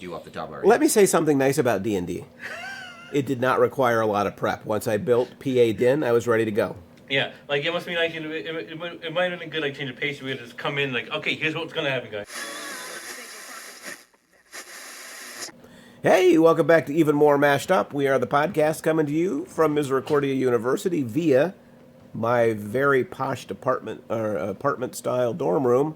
do off the top of our head. Let me say something nice about D&D. It did not require a lot of prep. Once I built PA Din, I was ready to go. Yeah, like it must be nice. It might have been good, like change of pace. We just come in, like, okay, here's what's gonna happen, guys. Hey, welcome back to Even More Mashed Up. We are the podcast coming to you from Misericordia University via my very posh apartment-style dorm room.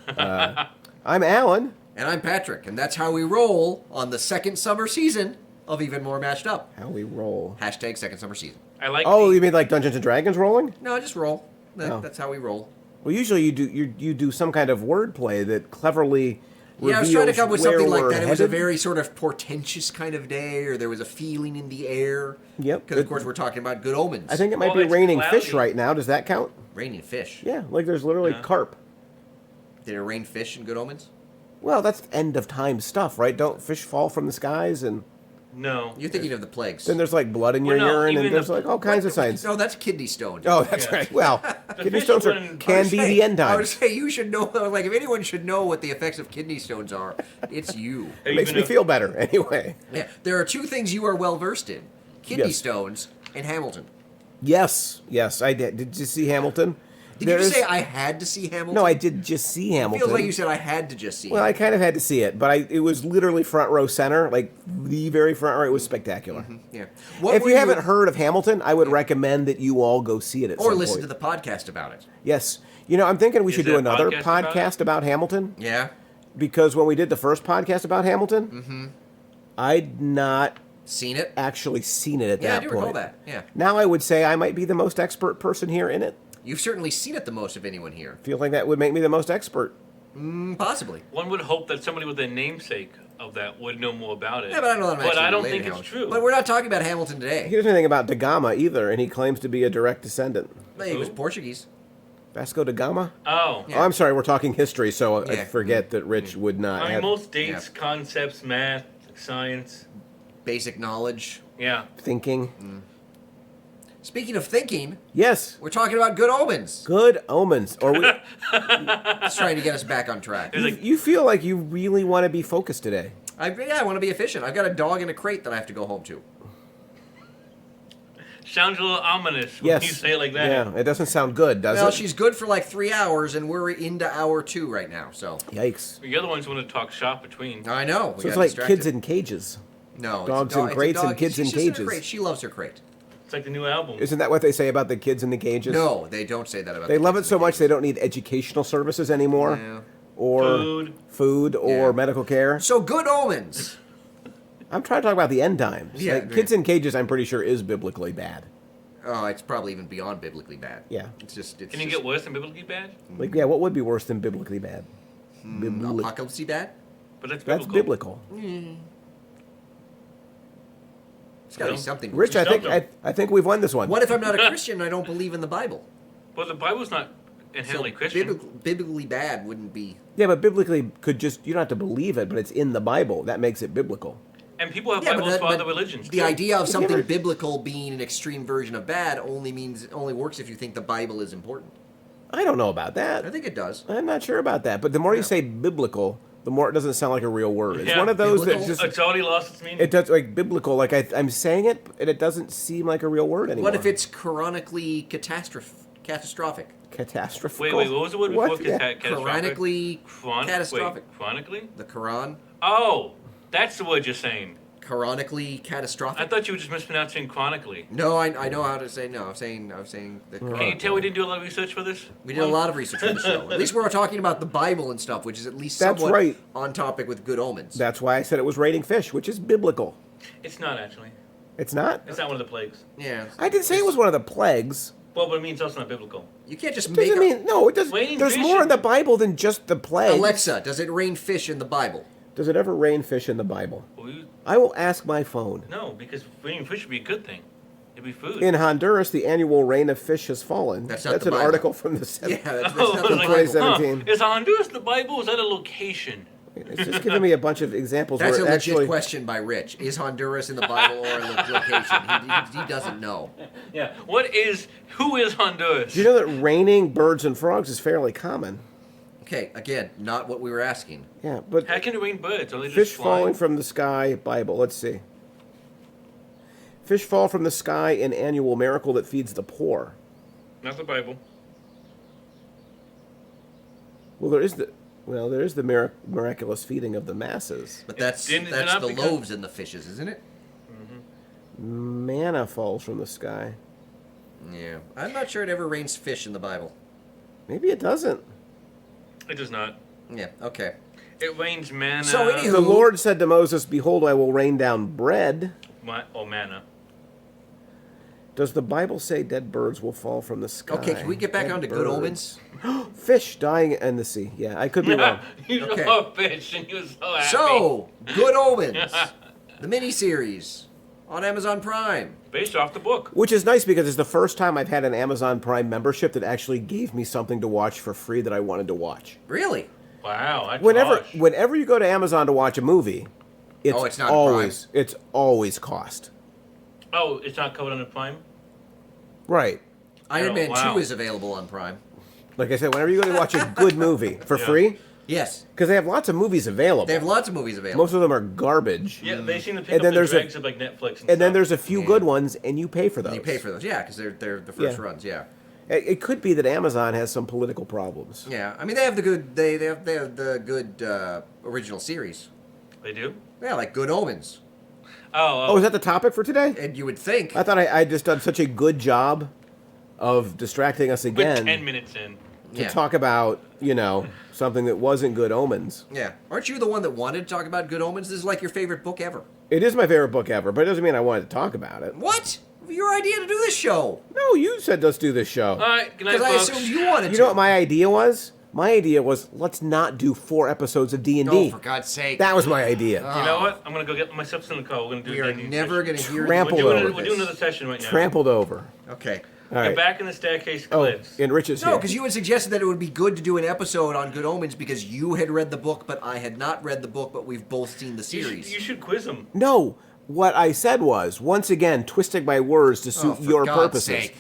I'm Alan. And I'm Patrick, and that's how we roll on the second summer season of Even More Mashed Up. How we roll. Hashtag second summer season. I like. Oh, you mean like Dungeons and Dragons rolling? No, just roll. Oh. That's how we roll. Well, usually you do some kind of wordplay that cleverly Yeah, I was trying to come up with something like that. It was a headed. very sort of portentous kind of day, or there was a feeling in the air. Yep. Because, of course, we're talking about good omens. I think it might Well, be it's raining cloudy. fish right now. Does that count? Raining fish. Yeah, like there's literally Yeah. carp. Did it rain fish in good omens? Well, that's end of time stuff, right? Don't fish fall from the skies and No. You're thinking of the plagues. then there's like blood in your Well, no, urine even and there's the- like all kinds of signs. No, that's kidney stone. Oh, that's Yeah. right. Well, kidney fish stones wouldn't- can be the end I would times. say you should know, like, if anyone should know what the effects of kidney stones are, it's you. Hey, Makes even me if- feel better anyway. Yeah, there are two things you are well versed in: kidney Yes. stones and Hamilton. Yes, I did. Did you see Hamilton? Did you just say I had to see Hamilton? No, I did just see It Hamilton. feels like you said I had to just see. Well, I kind of had to see it, but it was literally front row center, like the very front row. It was spectacular. Yeah. If you haven't heard of Hamilton, I would recommend that you all go see it at or some listen point. to the podcast about it. Yes. You know, I'm thinking we Is should there do a another podcast about podcast about Hamilton, Yeah. because when we did the first podcast about Hamilton, I'd not Seen it? actually seen it at Yeah, that I do point. recall that. Yeah. Now I would say I might be the most expert person here in it. You've certainly seen it the most of anyone here. Feel like that would make me the most expert. Possibly. One would hope that somebody with a namesake of that would know more about it. Yeah, but I don't know that I'm But actually I don't related think to it's Hamilton. true. But we're not talking about Hamilton He today. doesn't know anything about da Gama either, and he claims to be a direct descendant. He was Who? Portuguese. Vasco da Gama? Oh. Yeah. Oh, I'm sorry, we're talking history, so I Yeah. forget that Rich would not I mean, have most dates, Yeah. concepts, math, science. Basic knowledge. Yeah. thinking. Speaking of thinking, Yes, we're talking about good omens. good omens. Or It's trying to get us back on track. It's like, you feel like you really want to be focused today. I want to be efficient. I've got a dog in a crate that I have to go home to. sounds a little ominous when Yes. you say it like that. Yeah, it doesn't sound good, does Well, it? she's good for like 3 hours, and we're into hour 2 right now. So Yikes. You're the ones who want to talk shop between. I know. We So it's got like distracted. kids in cages. no it's dogs a in it's a crates and dog. kids She's in just in a cages. crate. She loves her crate. It's like the new album. Isn't that what they say about the kids in the cages? No, they don't say that about. They the love it kids so in the much they don't need educational services anymore. Yeah. Or food or Yeah. medical care. So good omens. I'm trying to talk about the end times. Yeah, Like, kids in cages, I'm pretty sure, is biblically bad. Oh, it's probably even beyond biblically bad. Yeah. It's just. It's Can you just get worse than biblically bad? Like, yeah, what would be worse than biblically bad? apocalypse bad? But that's That's biblical. biblical. It's got to be Well, something. Rich, I think Stumped 'em. I think we've won this one. What if I'm not a Christian and I don't believe in the Bible? Well, the Bible's not inherently Christian. Biblically bad wouldn't be. Yeah, but biblically could just you don't have to believe it, but it's in the Bible. That makes it biblical. And people have Yeah, but Bibles that- for other but religions. The too. idea of something ever- biblical being an extreme version of bad only works if you think the Bible is important. I don't know about I that. think it does. I'm not sure about that. But the more you say biblical, the more it doesn't sound like a real word. It's Yeah, one of those that biblical. just It's already lost its meaning. it does like biblical. Like I'm saying it, and it doesn't seem like a real word anymore. What if it's chronically catastrophic? catastrophic? Wait, what was the word before catastrophic? Chronically catastrophic. Wait, chronically? The Quran? Oh, that's the word you're saying. Chronically catastrophic? I thought you were just mispronouncing chronically. No, I know how to say no. I'm saying the Can you Quran. tell we didn't do a lot of research for this? We did a lot of research for the show. At least we're talking about the Bible and stuff, which is at least That's somewhat right. on topic with good omens. That's why I said it was raining fish, which is biblical. It's not actually. It's not. It's not one of the plagues. Yeah. I didn't say it was one of the plagues. Well, but it means also not biblical. You can't just make Doesn't up... mean no. It does. Raining There's fish more in and- the Bible than just the plague. Alexa, does it rain fish in the Bible? Does it ever rain fish in the Bible? We, I will ask my phone. no, because raining fish would be a good thing. It'd be food. In Honduras, the annual rain of fish has fallen. That's not an the Bible. article from the Yeah, 7th. that's Oh, not I the was like, Bible. 2017. Is Honduras the Bible? Is that a location? It's just giving me a bunch of examples That's a where it legit actually. question by Rich. Is Honduras in the Bible or a location? He doesn't know. Yeah. Who is Honduras? Do you know that raining birds and frogs is fairly common? Okay, again, not what we were asking. Yeah, but How can it rain birds? Are they fish just flying? falling from the sky, Bible. Let's see. Fish fall from the sky, an annual miracle that feeds the poor. Not the Bible. Well, there is the miraculous feeding of the masses. But that's Didn't- that's not the because- loaves and the fishes, isn't it? Manna falls from the sky. Yeah. I'm not sure it ever rains fish in the Bible. Maybe it doesn't. It does not. Yeah, okay. It rains manna. So anywho- The Lord said to Moses, "Behold, I will rain down bread." Manna. Does the Bible say dead birds will fall from the sky? Okay, can we get back Dead on to Good birds. Omens? Fish dying in the sea. Yeah, I could be wrong. You Okay. love fish, and you were so happy. So, Good Omens, the miniseries on Amazon Prime. Based off the book. Which is nice because it's the first time I've had an Amazon Prime membership that actually gave me something to watch for free that I wanted to watch. Really? Wow. That's Whenever harsh. whenever you go to Amazon to watch a movie, It's not always cost. Oh, it's not covered under Prime? Right. Iron Oh, Man wow. 2 is available on Prime. Like I said, whenever you go to watch a good movie for Yeah. free, Yes. because they have lots of movies available. They have lots of movies available. Most of them are garbage. Yeah, they seem to pick And up then the there's a- dregs of like Netflix And and then stuff. there's a few Yeah. good ones, and you pay for those. You pay for those, yeah, because they're the first Yeah. runs, yeah. It could be that Amazon has some political problems. Yeah, I mean they have the good they have the good original series. They do? Yeah, like Good Omens. Oh, is that the topic for today? And you would think I thought I just done such a good job of distracting us We're again 10 minutes in. to yeah. talk about, something that wasn't Good Omens. Yeah. Aren't you the one that wanted to talk about Good Omens? This is like your favorite book ever. It is my favorite book ever, but it doesn't mean I wanted to talk about it. What? Your idea to do this show. No, you said let's do this show. All right, good night, Because I folks. assumed you wanted to. You know what my idea was? My idea was let's not do 4 episodes of D&D. Oh, for God's sake. That was my idea. You know what? I'm going to go get my steps in the car. We're going to do We are D&D never session. going to hear Trampled the over end of We're this. doing another session right now. Trampled over. Okay. All Get right. back in the staircase Oh, cliffs. and Rich is No, here. because you had suggested that it would be good to do an episode on Good Omens because you had read the book, but I had not read the book, but we've both seen the series. You should quiz them. No, what I said was, once again, twisting my words to suit for your God's purposes. sake.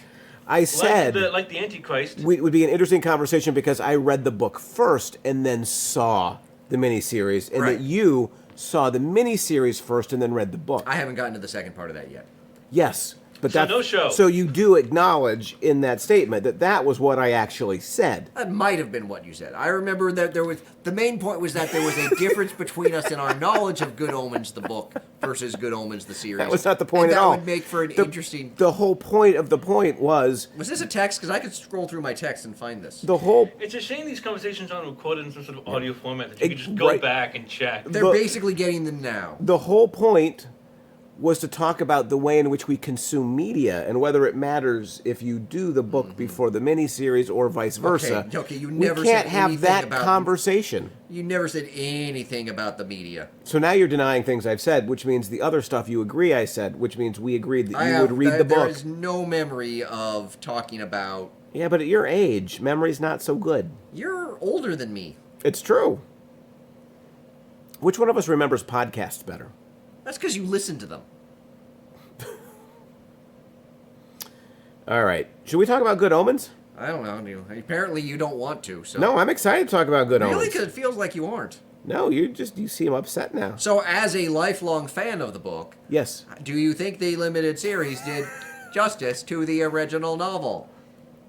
I said Like the Antichrist. it would be an interesting conversation because I read the book first and then saw the miniseries, and Right. that you saw the miniseries first and then read the book. I haven't gotten to the second part of that yet. Yes, but So that's no show. So you do acknowledge in that statement that that was what I actually said. That might have been what you said. I remember that the main point was that there was a difference between us in our knowledge of Good Omens, the book, versus Good Omens, the series. That was not the point and at all. That would make for an The- interesting. The whole point of the point was Was this a text? Because I could scroll through my text and find this. the whole. It's a shame these conversations aren't recorded in some sort of audio format that you can just go Right. back and check. They're the- basically getting them now. The whole point was to talk about the way in which we consume media and whether it matters if you do the book before the miniseries or vice versa. Okay, you we never can't said have anything that about- conversation. You never said anything about the media. So now you're denying things I've said, which means the other stuff you agree I said, which means we agreed that you would read the There book. is no memory of talking about. Yeah, but at your age, memory's not so good. You're older than me. It's true. Which one of us remembers podcasts better? That's because you listen to them. All right. Should we talk about Good Omens? I don't know. Apparently, you don't want to. So. No, I'm excited to talk about Good Really? Omens. Because it feels like you aren't. No, you seem upset now. So, as a lifelong fan of the book, Yes. do you think the limited series did justice to the original novel?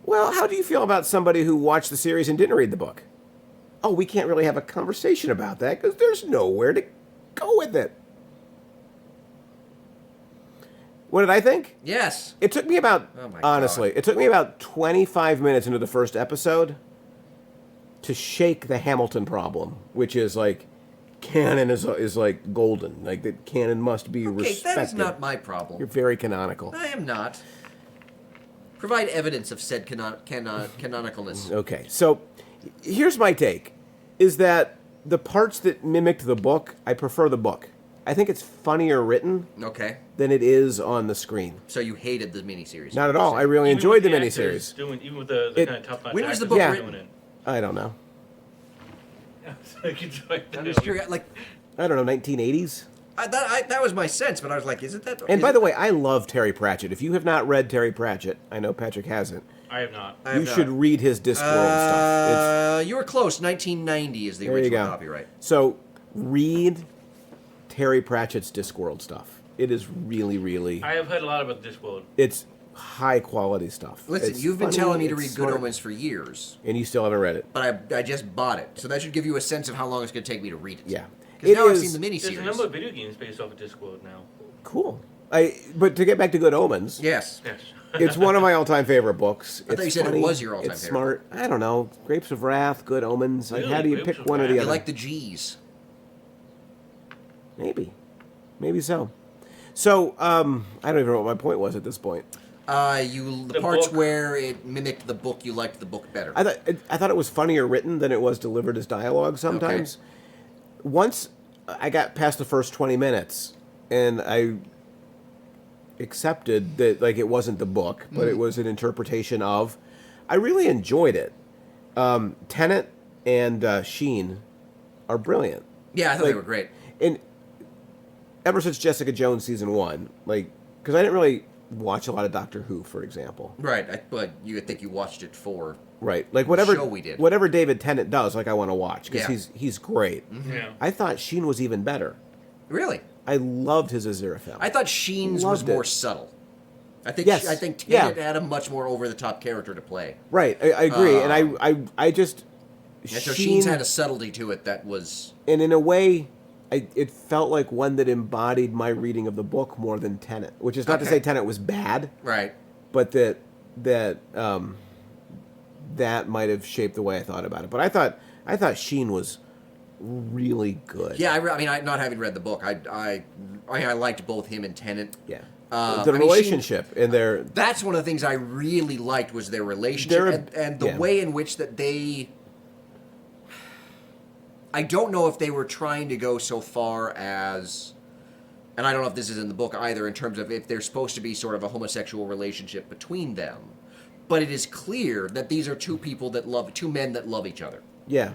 Well, how do you feel about somebody who watched the series and didn't read the book? Oh, we can't really have a conversation about that because there's nowhere to go with it. What did I think? Yes. It took me about, Oh my honestly, God. it took me about 25 minutes into the first episode to shake the Hamilton problem, which is like, canon is like golden. Like, that canon must be Okay, respected. that is not my problem. You're very canonical. I am not. Provide evidence of said canonicalness. Okay, so here's my take, is that the parts that mimicked the book, I prefer the book. I think it's funnier written Okay. than it is on the screen. So you hated the miniseries? Not at all. I really Even enjoyed with the actors miniseries. Even with the It- kind of top-notch When was the actors book Yeah. doing written? it. I don't know. I can do it. I'm just curious. Like, I don't know, 1980s? that was my sense, but I was like, isn't that? And by the way, I love Terry Pratchett. If you have not read Terry Pratchett, I know Patrick hasn't, I have not. I have You not. should read his Discworld stuff. You were close. 1990 is the There you original go. copyright. So read Terry Pratchett's Discworld stuff. It is really, really. I have heard a lot about Discworld. It's high quality stuff. Listen, It's you've been funny, telling me to it's read smart, Good Omens for years, and you still haven't read it. but I just bought it. So that should give you a sense of how long it's going to take me to read it. Yeah, Because it now I've is seen the There's a number miniseries. of video games based off of Discworld now. cool. But to get back to Good Omens, Yes. Yes. it's one of my all-time favorite books. I thought It's you said it funny, was your all-time It's favorite smart. I don't know. Grapes of Wrath, Good Omens. Like, Really? how do you Grapes pick of one or Wrath? the You other? like the G's. Maybe so. So I don't even know what my point was at this point. The The parts book. where it mimicked the book, you liked the book better. I thought it was funnier written than it was delivered as dialogue sometimes. Once I got past the first 20 minutes and I accepted that like it wasn't the book, but it was an interpretation of, I really enjoyed it. Tennant and Sheen are brilliant. Yeah, I thought they were great. And ever since Jessica Jones season 1, like, because I didn't really watch a lot of Doctor Who, for example. Right, but you would think you watched it for... Right, like whatever show we did. whatever David Tennant does, like I want to watch because Yeah. he's great. Yeah. I thought Sheen was even better. Really? I loved his Aziraphale. I thought Sheen's was Loved it. more subtle. I think Yes. I think Yeah. Tennant had a much more over-the-top character to play. Right, I agree, and I just And so Sheen, Sheen's had a subtlety to it that was... and in a way, it felt like one that embodied my reading of the book more than Tennant, which is not to Okay. say Tennant was bad, Right. but that might have shaped the way I thought about it. But I thought Sheen was really good. Yeah, not having read the book, I liked both him and Tennant. Yeah. I The mean, relationship and their That's one of the things I really liked was their relationship and the yeah. way in which that they... I don't know if they were trying to go so far as... And I don't know if this is in the book either in terms of if there's supposed to be sort of a homosexual relationship between them. But it is clear that these are two men that love each other. yeah.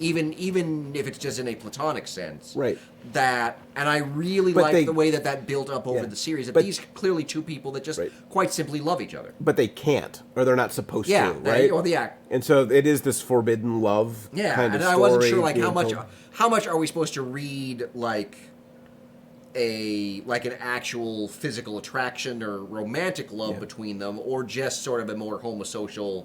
Even if it's just in a platonic sense. Right. And I really But like the way that built up over Yeah. the series. That But- these clearly two people that just Right. quite simply love each other. But they can't, or they're not supposed Yeah, to, right? well, yeah. And so it is this forbidden love Yeah, kind of and story. I wasn't sure like being told. how much are we supposed to read like an actual physical attraction or romantic love Yeah. between them, or just sort of a more homosocial,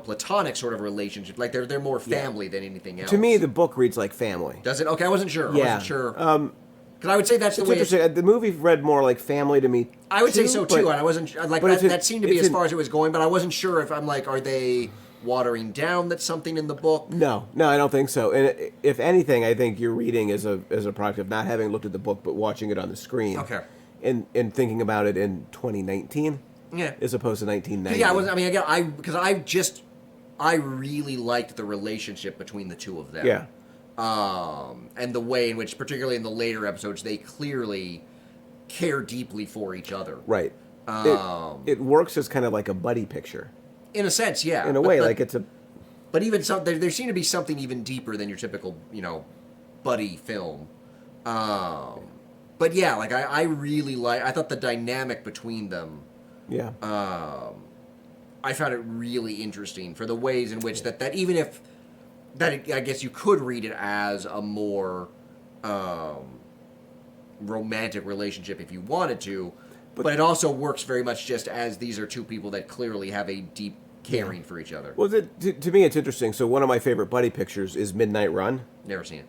platonic sort of relationship. Like they're more family than anything else. To me, the book reads like family. does it? Okay, I wasn't sure. I Yeah. wasn't sure. Because I would say that's the It's way. interesting. The movie read more like family to me. I would say too, so but- too, and I wasn't like but that seemed to be it's as far as it was going, but I wasn't sure if I'm like, are they watering down that's something in the book? No, I don't think so. And if anything, I think your reading is a product of not having looked at the book, but watching it on the screen. Okay. And thinking about it in 2019, Yeah. as opposed to 1990. Yeah, I really liked the relationship between the two of them. Yeah. And the way in which, particularly in the later episodes, they clearly care deeply for each other. Right. It works as kind of like a buddy picture. In a sense, yeah. In a But- way, but- like it's a. But even there seemed to be something even deeper than your typical, buddy film. But yeah, like I really I thought the dynamic between them, Yeah. I found it really interesting for the ways in which that even if I guess you could read it as a more romantic relationship if you wanted to, but it also works very much just as these are two people that clearly have a deep caring for each other. Well, to me, it's interesting. So one of my favorite buddy pictures is Midnight Run. Never seen it.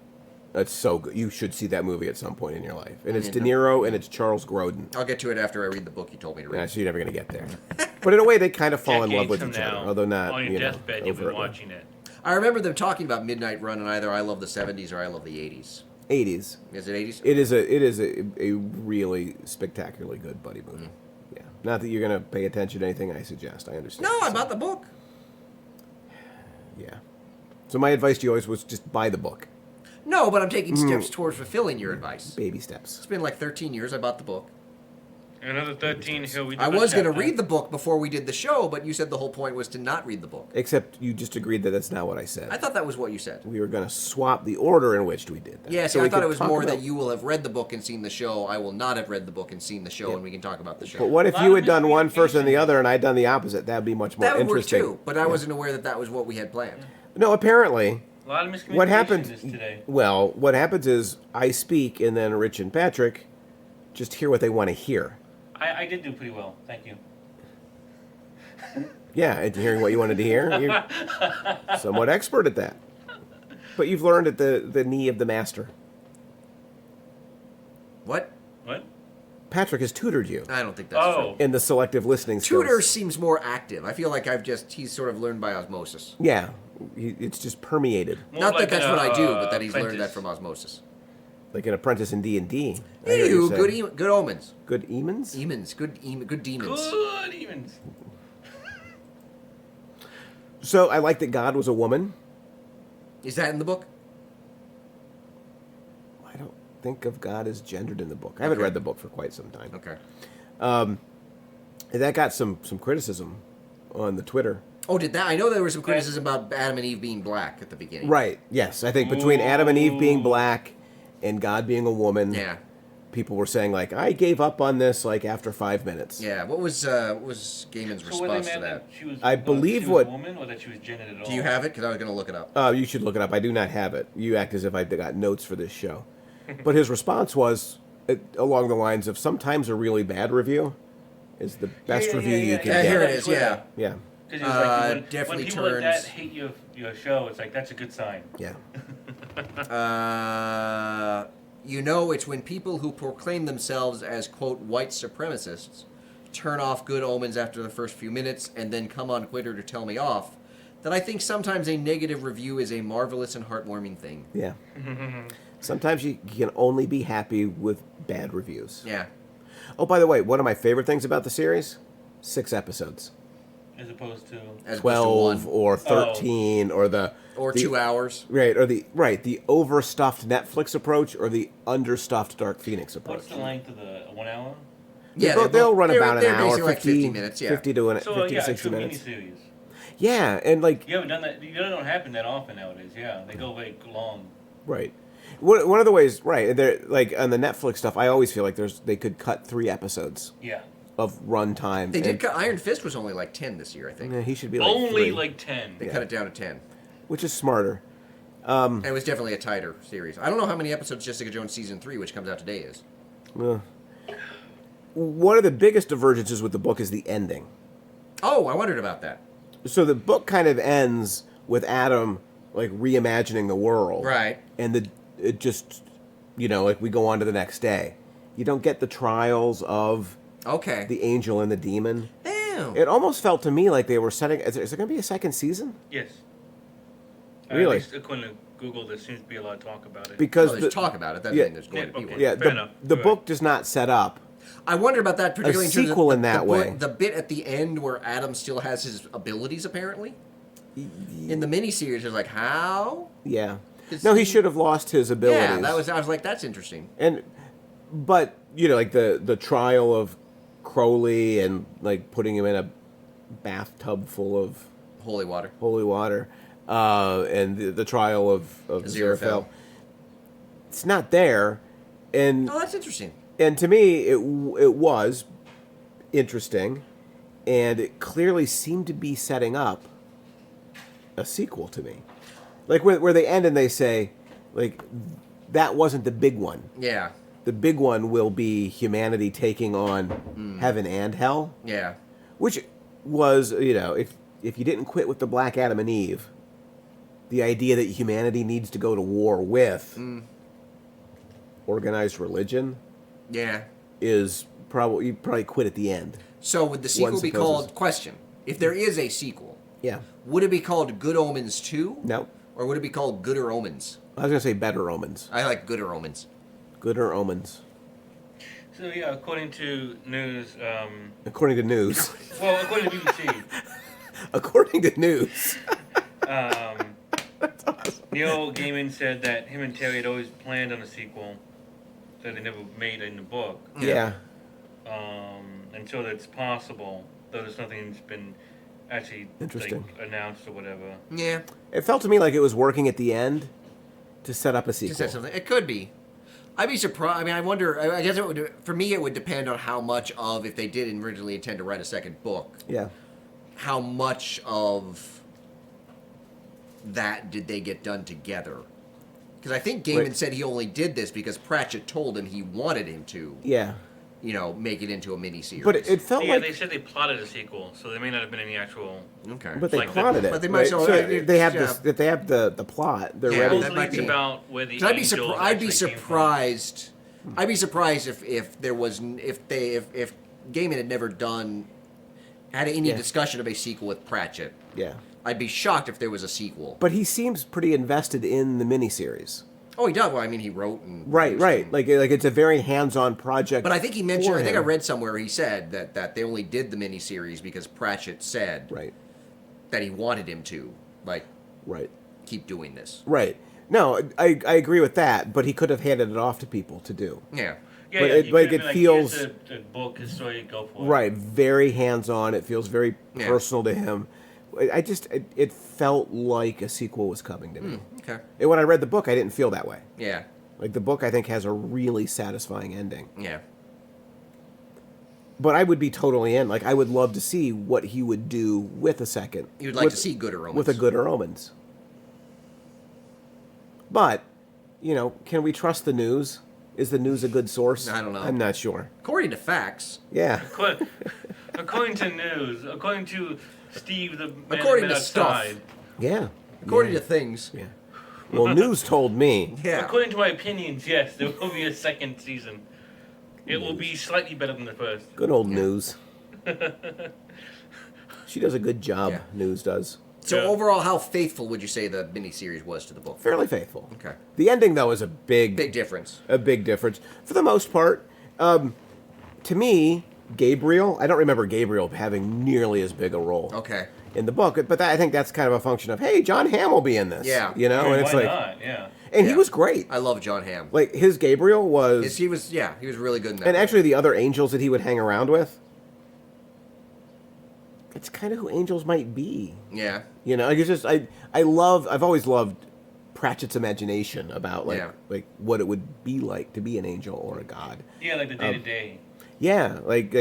That's so good. You should see that movie at some point in your life. And it's De Yeah. Niro and it's Charles Grodin. I'll get to it after I read the book you told me to read. Yeah, so you're never going to get there. But in a way, they kind of fall in love Decades with from each now, other, although not, on your deathbed, you've been overtly. watching it. I remember them talking about Midnight Run and either I love the 70s or I love the 80s. 80s. Is it 80s? It is a really spectacularly good buddy movie. Yeah. Not that you're going to pay attention to anything I suggest. I understand. No, I So, bought the book. Yeah. So my advice to you always was just buy the book. No, but I'm taking steps towards fulfilling your advice. Baby steps. It's been like 13 years. I bought the book. Another 13 Hill. We did I one was going to chapter. read the book before we did the show, but you said the whole point was to not read the book. Except you just agreed that that's not what I said. I thought that was what you said. We were going to swap the order in which we did that. Yeah, So so we I thought could it was talk more about- that you will have read the book and seen the show. I will not have read the book and seen the show, and we can talk about the show. But what if A lot you of had done one first and the miscommunication. other, and I'd done the opposite? That'd be much more That would work interesting. too, but I wasn't aware that that was what we had planned. No, apparently, A lot of miscommunication what happens today. Well, what happens is I speak, and then Rich and Patrick just hear what they want to hear. I did do pretty well. Thank you. Yeah, and hearing what you wanted to hear. You're somewhat expert at that. But you've learned at the knee of the master. What? What? Patrick has tutored you I don't think that's Oh. in the selective listening skills. true. Tutor seems more active. I feel like he's sort of learned by osmosis. Yeah, it's just permeated. More Not like that that's what I do, but that he's learned apprentice. that from osmosis. Like an apprentice in D&D. Ew, good omens. Good Emons? Demons, good demons. Good evens. So I like that God was a woman. Is that in the book? I don't think of God as gendered in the book. I haven't Okay. read the book for quite some time. Okay. And that got some criticism on the Twitter. Oh, did that? I know there was some criticism about Adam and Eve being black at the beginning. Right, yes. I think between Adam and Eve being Ooh. black and God being a woman, Yeah. people were saying, like, I gave up on this, like, after 5 minutes. Yeah. What was Gaiman's So were they response to mad that? that she was? I believe she was what- a woman or that she was gendered at all? Do you have it? Because I was going to look it up. You should look it up. I do not have it. You act as if I got notes for this show. But his response was along the lines of, sometimes a really bad review is the best review you can Yeah, get. here it is, yeah. Yeah, Because it's like when definitely people like turns- that hate your show, it's like that's a good sign. yeah. It's when people who proclaim themselves as, quote, white supremacists turn off Good Omens after the first few minutes and then come on Twitter to tell me off that I think sometimes a negative review is a marvelous and heartwarming thing. Yeah. Sometimes you can only be happy with bad reviews. Yeah. Oh, by the way, one of my favorite things about the series, 6 episodes. As opposed to As opposed to 12 one. or 13 or the... Or the- 2 hours. Right, or the overstuffed Netflix approach or the understuffed Dark Phoenix approach. what's the length of the 1 hour? Yeah, They'll run they're- about an they're hour, basically 50, like 50 minutes, yeah. 50 to, So 50 yeah, to 60 true minutes. miniseries. Yeah, and like... You haven't done that. You don't happen that often nowadays. Yeah, they go very long. Right. One of the ways, right, they're, like on the Netflix stuff, I always feel like they could cut 3 episodes Yeah. of runtime. They did and- cut, Iron Fist was only like 10 this year, I think. Yeah, he should be like Only 3, like 10. They cut it down to 10. which is smarter. And it was definitely a tighter series. I don't know how many episodes Jessica Jones Season 3, which comes out today, is. One of the biggest divergences with the book is the ending. Oh, I wondered about that. So the book kind of ends with Adam like reimagining the world, Right. And it just, like we go on to the next day. You don't get the trials of Okay. the angel and the demon. Damn. It almost felt to me like they were setting. Is there going to be a second season? Yes. Really? At least according to Google, there seems to be a lot of talk about it. Because Well, there's talk about it. That doesn't yeah, mean there's going to be okay. one. yeah, Fair enough. the Right. book does not set up. I wonder about that, particularly in terms sequel of in that the way. The bit at the end where Adam still has his abilities, apparently. In the miniseries, it's like, how? Yeah. It's- No, he should have lost his abilities. Yeah, I was like, that's interesting. But like the trial of Crowley and like putting him in a bathtub full of Holy water. holy water, and the trial of Aziraphale. It's not there, and Oh, that's interesting. to me it was interesting, and it clearly seemed to be setting up a sequel to me, like where they end and they say, like, that wasn't the big one. Yeah. The big one will be humanity taking on heaven and hell, Yeah. which was, if you didn't quit with the Black Adam and Eve, the idea that humanity needs to go to war with organized religion Yeah. is you probably quit at the end. So would the sequel One be supposes. called, question, if there is a sequel, Yeah. would it be called Good Omens 2? No. Or would it be called Gooder Omens? I was going to say better omens. I like Gooder Omens. Gooder omens. So yeah, according to news, According to news. well, according to BBC, According to news. Neil Gaiman said that him and Terry had always planned on a sequel that they never made in the book. Yeah. and so that's possible. Though there's nothing's been actually Interesting. announced or whatever. Yeah. It felt to me like it was working at the end to set up a sequel. Just said something. It could be. I'd be surprised. I mean, I wonder. I guess it would. For me, it would depend on how much of, if they did originally intend to write a second book, Yeah. how much of that did they get done together? Because I think Gaiman Right. said he only did this because Pratchett told him he wanted him to, Yeah. make it into a miniseries. But it felt Yeah, like... they said they plotted a sequel, so there may not have been any actual. Okay. But they like plotted the- it. but they might right? still- So it- they have yeah. this. If they have the plot, they're Yeah, ready. that Supposedly might it's be- about where the I'd be, angels I'd be actually came from. surprised. I'd be surprised if there was if Gaiman had never had any Yeah. discussion of a sequel with Pratchett. Yeah. I'd be shocked if there was a sequel. But he seems pretty invested in the miniseries. Oh, he does. Well, I mean, he wrote and Right, produced right. and- Like it's a very hands-on project. But I think he mentioned. for I think I him. read somewhere he said that they only did the miniseries because Pratchett said Right, that he wanted him to right, keep doing this. right. No, I agree with that. But he could have handed it off to people to do. Yeah. Yeah, But yeah, it- you like, could've it been feels- here's a book, a story, go for it. Right, very hands-on. It feels very Yeah. personal to him. It felt like a sequel was coming to me. Okay. And when I read the book, I didn't feel that way. Yeah. Like the book, I think has a really satisfying ending. Yeah. But I would be totally in. Like I would love to see what he would do with a second. You'd like with- to see Gooder Omens. with a Gooder Omens. But, can we trust the news? Is the news a good source? I don't know. I'm not sure. According to facts. Yeah. According to news, according to Steve the man According to outside, stuff. Yeah. According yeah. to things. Yeah. Well, news told me. Yeah. according to my opinions, yes, there will be a second season. It will be slightly better than the first. Good old news. She does a good job, Yeah. news does. So Yeah. overall, how faithful would you say the miniseries was to the book? Fairly faithful. Okay. The ending, though, is a big difference. a big difference. For the most part, to me, Gabriel, I don't remember Gabriel having nearly as big a role Okay. in the book, but I think that's kind of a function of, hey, John Hamm will be in this. Yeah. You know, I mean, and it's why like, not? Yeah. and he Yeah. was great. I love John Hamm. Like, his Gabriel was, He was really good in that. and role. actually the other angels that he would hang around with, it's kind of who angels might be. Yeah. Like it's just, I've always loved Pratchett's imagination about, Yeah. like what it would be like to be an angel or a god. Yeah, like the day to day. Yeah, like,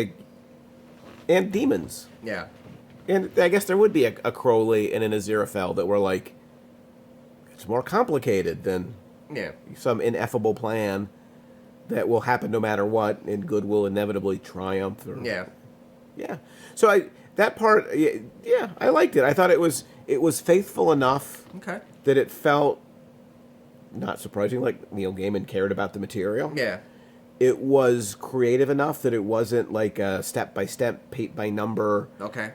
and demons. Yeah. And I guess there would be a Crowley and an Aziraphale that were like, it's more complicated than Yeah. some ineffable plan that will happen no matter what, and good will inevitably triumph. Or, Yeah. yeah. So that part, yeah, I liked it. I thought it was faithful enough Okay. that it felt, not surprising, like Neil Gaiman cared about the material. Yeah. It was creative enough that it wasn't like a step-by-step, paint-by-number Okay.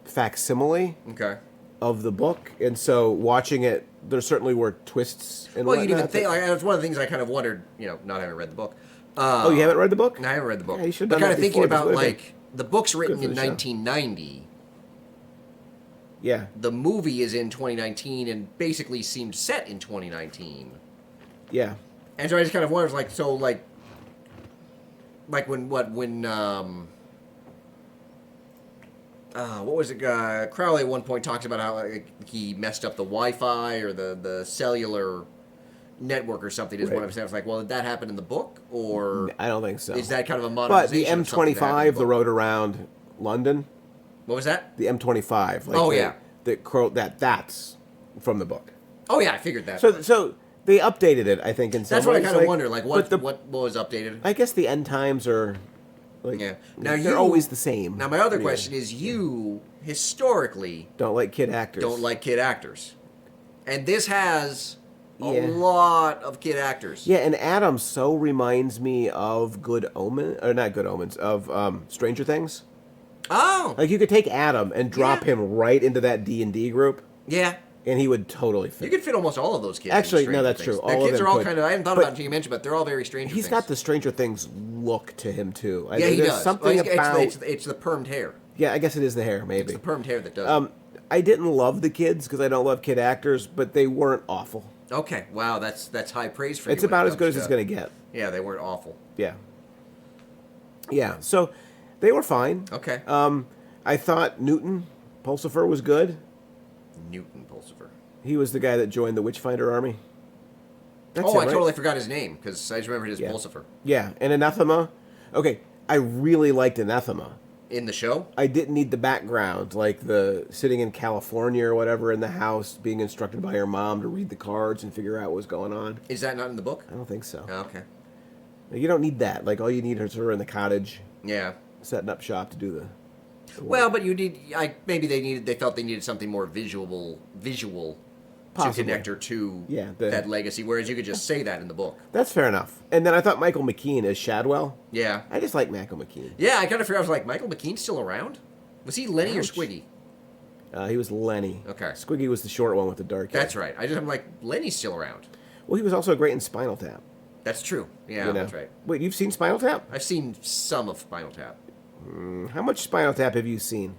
facsimile Okay. of the book. And so watching it, there certainly were twists and Well, you'd even whatnot think. that- Like, that's one of the things I kind of wondered. Not having read the book. Oh, you haven't read the book? No, I haven't read the book. Yeah, you should've but done kind that of thinking before. This about would've like the book's written for in the show. 1990. Yeah. The movie is in 2019 and basically seemed set in 2019. Yeah. And so I just kind of wondered, like when what was it? Crowley at one point talks about how he messed up the Wi-Fi or the cellular network or something. Is one of his. I was like, well, did that happen in the book, or I don't think so. is that kind of a But modernization? the of something that happened in M25, the book? road around London, What was that? the M25. Like Oh, the- yeah. That's from the book. Oh yeah, I figured that. So they updated it, I think, in some that's what I ways, kind of wonder. Like, but what was updated? I guess the end times are, like, Yeah. Now they're you- always the same. Now my other really. question is, you historically Don't like kid actors. don't like kid actors, and this has a Yeah. lot of kid actors. Yeah, and Adam so reminds me of Good Omen, or not Good Omens, of Stranger Things. Oh, Like you could take Adam and drop Yeah. him right into that D&D group, yeah. and he would totally fit. You could fit almost all of those kids. Actually, in no, Stranger that's Things. true. The All of kids them are all could. kind of. I hadn't thought But about it until you mentioned, but they're all very Stranger He's Things. got the Stranger Things look to him too. Yeah, he There's does. Something Well, about it's the permed hair. yeah, I guess it is the hair It's maybe. the permed hair that does. it. I didn't love the kids because I don't love kid actors, but they weren't awful. Okay, wow, that's high praise for you. It's when it about as comes good as it's going to get. Yeah, they weren't awful. Yeah. Yeah, so they were fine. Okay. I thought Newton Pulsifer was good. Newton Pulsifer. He was the guy that joined the Witchfinder army. That's Oh, it, I right? totally forgot his name because I just remembered his Yeah. Pulsifer. Yeah, and Anathema. Okay, I really liked Anathema. In the show? I didn't need the background, like the sitting in California or whatever in the house, being instructed by her mom to read the cards and figure out what was going on. Is that not in the book? I don't think so. Oh, okay. You don't need that. Like, all you need is her in the cottage, Yeah. setting up shop to do the work. Well, but you need. Maybe they felt they needed something more visual Possibly. to connect her to Yeah, that legacy. Whereas you could just say that in the book. That's fair enough. And then I thought Michael McKean as Shadwell. Yeah. I just like Michael McKean. Yeah, I kind of figured. I was like, Michael McKean's still around? Was he Lenny or Ouch. Squiggy? He was Lenny. Okay. Squiggy was the short one with the dark hair. That's right. I'm like, Lenny's still around. Well, he was also great in Spinal Tap. That's true. Yeah, you know? that's right. Wait, you've seen Spinal Tap? I've seen some of Spinal Tap. How much Spinal Tap have you seen?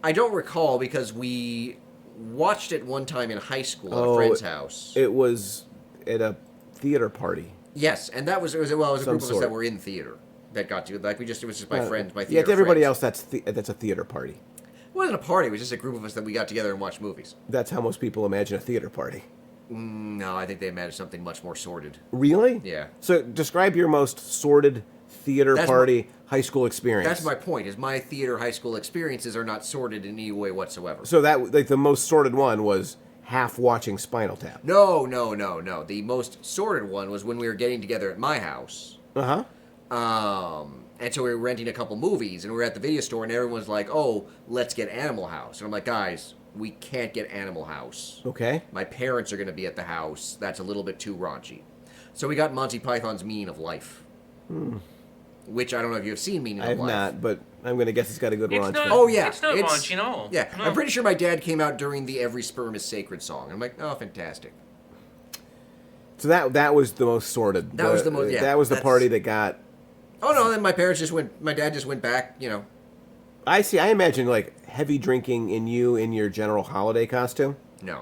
I don't recall because we watched it one time in high school at a friend's house. It was at a theater party. Yes, and it was a Some group of us sort. that were in theater that got to it was just my friends, my Yeah, theater to everybody friends. else, that's a theater party. It wasn't a party. It was just a group of us that we got together and watched movies. That's how most people imagine a theater party. No, I think they imagined something much more sordid. Really? Yeah. So describe your most sordid theater That's party high school experience. That's my point. Is my theater high school experiences are not sordid in any way whatsoever. So that, like, the most sordid one was half watching Spinal Tap. No. The most sordid one was when we were getting together at my house. Uh-huh. And so we were renting a couple movies, and we were at the video store, and everyone's like, "Oh, let's get Animal House." And I'm like, "Guys, we can't get Animal House. Okay. My parents are going to be at the house. That's a little bit too raunchy." So we got Monty Python's Meaning of Life, which I don't know if you've seen Meaning I of have Life. not, but I'm going to guess it's got a good It's launch. not- Oh yeah, It's not raunchy, no. Yeah, No. I'm pretty sure my dad came out during the "Every Sperm Is Sacred" song. I'm like, "Oh, fantastic." So that was the most sordid. That was the most- yeah, That was the that's- party that got. Oh no, then my dad just went back, I see. I imagine like heavy drinking in your General Holiday costume, no.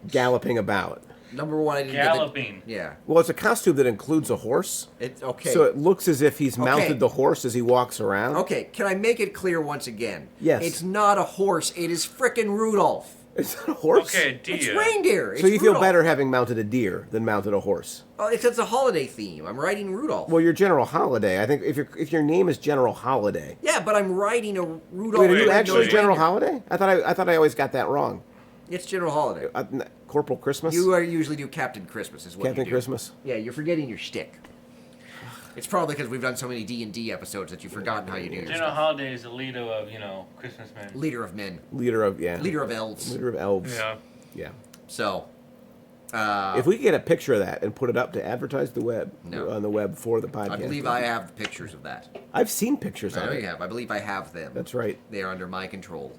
galloping about. Number one, I didn't Galloping. get the... Yeah. Well, it's a costume that includes a horse, It's okay. so it looks as if he's Okay. mounted the horse as he walks around. Okay, can I make it clear once again? Yes. It's not a horse, it is frickin' Rudolph. It's not a horse. Okay, It's dear. reindeer. It's So you feel Rudolph. better having mounted a deer than mounted a horse? Oh, it's a holiday theme. I'm riding Rudolph. Well, your General Holiday. I think if your name is General Holiday. Yeah, but I'm riding a Rudolph. Wait, are you Wait, actually wait. General Holiday? I thought I always got that wrong. It's General Holiday. Corporal Christmas. You usually do Captain Christmas, is what Captain you do. Christmas. Yeah, you're forgetting your shtick. It's probably because we've done so many D&D episodes that you've forgotten how you do your General stuff. Holiday is the leader of, Christmas men. Leader of men. Leader of Leader of elves. Leader of elves. Yeah. Yeah. So, If we could get a picture of that and put it up to advertise the web No. on the web for the podcast, I believe I have the pictures of that. I've seen pictures I of know it. you have. I believe I have them. That's right. They are under my control.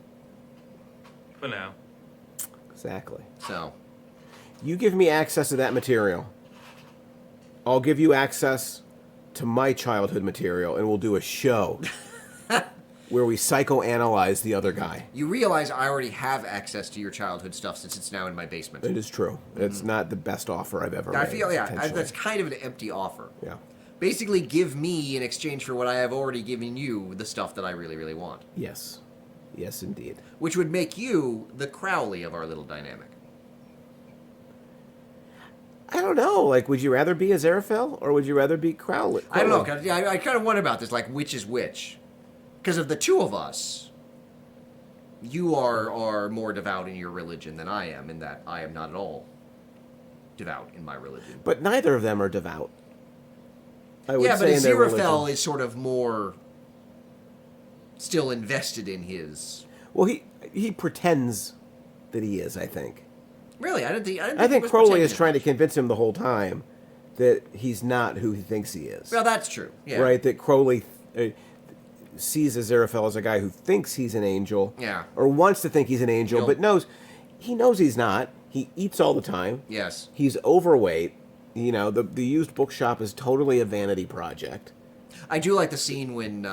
For now. Exactly. So, You give me access to that material. I'll give you access to my childhood material, and we'll do a show where we psychoanalyze the other guy. you realize I already have access to your childhood stuff since it's now in my basement. It is true. It's not the best offer I've ever I made. feel, yeah, potentially. that's kind of an empty offer. Yeah. Basically, give me, in exchange for what I have already given you, the stuff that I really, really want. Yes. Yes, indeed. Which would make you the Crowley of our little dynamic. I don't know. Like, would you rather be Aziraphale or would you rather be Crowley? I don't know. 'Cause, yeah, I kind of wonder about this, like, which is which. Because of the two of us, you are more devout in your religion than I am, in that I am not at all devout in my religion. But neither of them are devout. I would Yeah, but say in their Aziraphale religion. is sort of more still invested in his... Well, he pretends that he is, I think. Really? I didn't think I he was Crowley pretending is as trying to much. convince him the whole time that he's not who he thinks he is. Well, that's true. Yeah. Right? That Crowley sees Aziraphale as a guy who thinks he's an angel. Yeah. Or wants to think he's an angel, You'll- but he knows he's not. He eats all the time. Yes. He's overweight. The used bookshop is totally a vanity project. I do like the scene when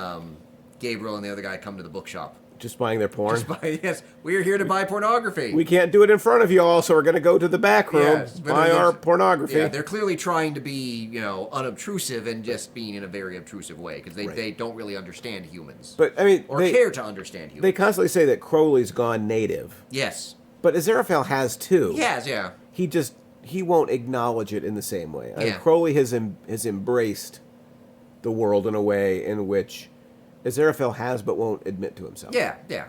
Gabriel and the other guy come to the bookshop. Just buying their porn. Yes, we are here to buy pornography. We can't do it in front of you all, so we're going to go to the back room, Yes, but buy our pornography. Yeah, they're clearly trying to be, unobtrusive and just being in a very obtrusive way because they don't really understand humans. But, I mean, or care to understand humans. They constantly say that Crowley's gone native. Yes. But Aziraphale has too. He has, yeah. He won't acknowledge it in the same way. Yeah. Crowley has embraced the world in a way in which Aziraphale has but won't admit to himself. Yeah, yeah.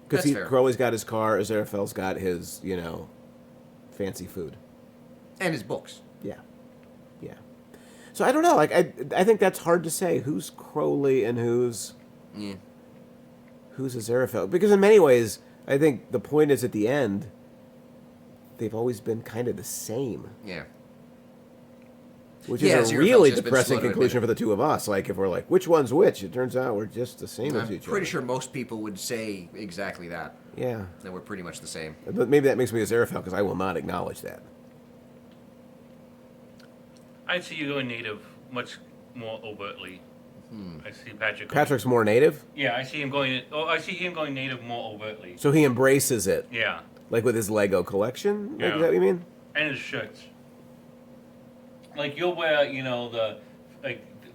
Because fair. Crowley's got his car, Aziraphale's got his, fancy food. And his books. Yeah. Yeah. So I don't know. Like I think that's hard to say. Who's Crowley and who's Aziraphale? Because in many ways, I think the point is at the end, they've always been kind of the same. Yeah. Which Yeah, is a Aziraphale's really just been depressing slow to conclusion admit for the two of us. Like, if we're like, which one's which? It turns out we're just the same as each other. I'm pretty sure most people would say exactly that. Yeah. That we're pretty much the same. But maybe that makes me Aziraphale because I will not acknowledge that. I see you going native much more overtly. I see Patrick. Patrick's more native, Yeah, I see him going. Oh, I see him going native more overtly. so he embraces it. Yeah, Like with his Lego collection? Like, Yeah. is that what you mean? and his shirts. Like you'll wear, the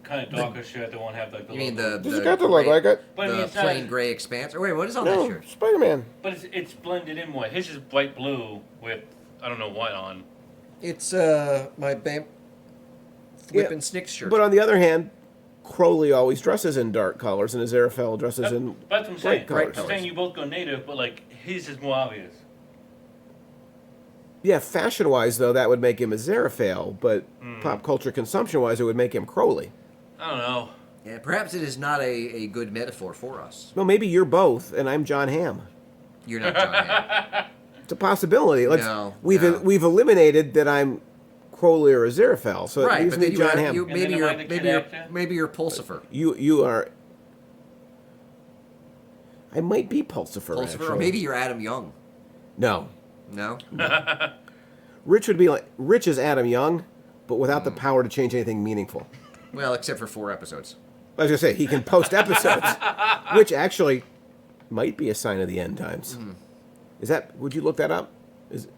kind of darker shirt that won't have like the. You mean logo. the Does it got to look like it? But the it's not- plain gray expanse? Or wait, what is on that No, shirt? Spider-Man. But it's blended in more. His is bright blue with I don't know what on. It's my Flippin' Snicks shirt. But on the other hand, Crowley always dresses in dark colors, and Aziraphale dresses in That's what I'm saying. bright I'm colors. saying you both go native, but like his is more obvious. Yeah, fashion-wise, though, that would make him Aziraphale, but pop culture consumption-wise, it would make him Crowley. I don't know. Yeah, perhaps it is not a good metaphor for us. Well, maybe you're both, and I'm John Hamm. You're not John Hamm. It's a possibility. No. We've eliminated that I'm Crowley or Aziraphale, so it Right, leaves but me then John Hamm. And then am I the kid actor? maybe you're Pulsifer. You are. I might be Pulsifer. Pulsifer, actually. or maybe you're Adam Young. No. No? Rich would be like Rich is Adam Young, but without the power to change anything meaningful. Well, except for 4 episodes. I was gonna say he can post episodes, which actually might be a sign of the end times. Is that? Would you look that up? Is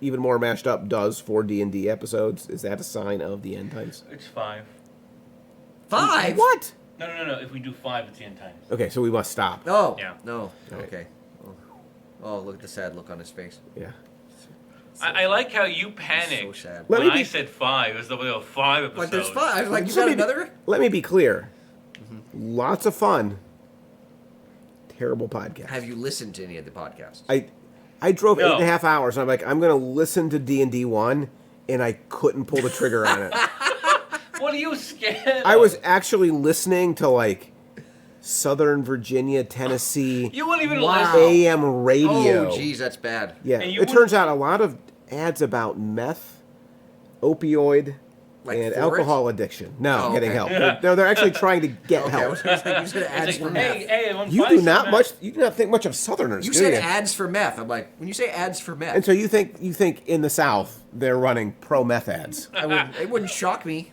even more mashed up does 4 D&D episodes? Is that a sign of the end times? It's 5. 5? What? No. If we do 5, it's the end times. Okay, so we must stop. Oh. Yeah. No. Right. Okay. Oh, look at the sad look on his face. Yeah. I like how you panicked So sad. Let when me be- I said 5. It was the 5 episodes. Like, there's 5. I was like, you Let got me be- another? Let me be clear. Lots of fun. Terrible podcast. Have you listened to any of the podcasts? I drove No. 8.5 hours, and I'm like, I'm going to listen to D&D 1, and I couldn't pull the trigger on it. What are you scared I of? was actually listening to, like, Southern Virginia, Tennessee You wouldn't even Wow. listen. AM radio. Oh, geez, that's bad. Yeah, And you it turns out a lot of ads about meth, opioid, Like and for alcohol addiction. No, Oh, getting okay. help. They're actually trying to get Okay, I help. was like, you said ads It's for like, meth. hey, I'm You fine do not with much. that. You do not think much of Southerners. You do said you? ads for meth. I'm like, when you say ads for meth, And so you think in the South they're running pro meth ads. it wouldn't shock me.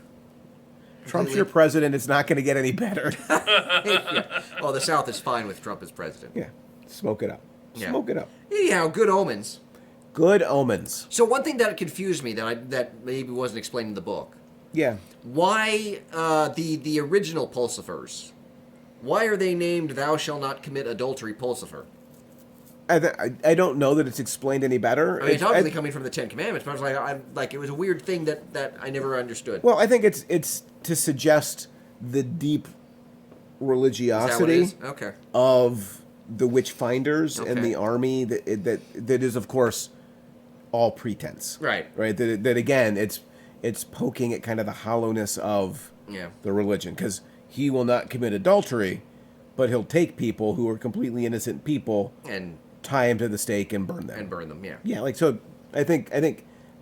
Trump's your president. It's not going to get any better. Yeah. Oh, the South is fine with Trump as president. Yeah, smoke it up. Yeah. Smoke it up. Anyhow, good omens. Good omens. So one thing that confused me that maybe wasn't explained in the book: Yeah. why the original Pulsifers? Why are they named "Thou shalt not commit adultery" Pulsifer? I don't know that it's explained any better. I mean, it's obviously coming from the Ten Commandments, but I was like, it was a weird thing that I never understood. Well, I think it's to suggest the deep Is that what it religiosity is? Okay. of the witch finders and Okay. the army that is of course all pretense. Right. Right. That again, it's poking at kind of the hollowness of Yeah. the religion, because he will not commit adultery, but he'll take people who are completely innocent people, And tie them to the stake, and burn them. burn them. Yeah. Yeah, like so. I think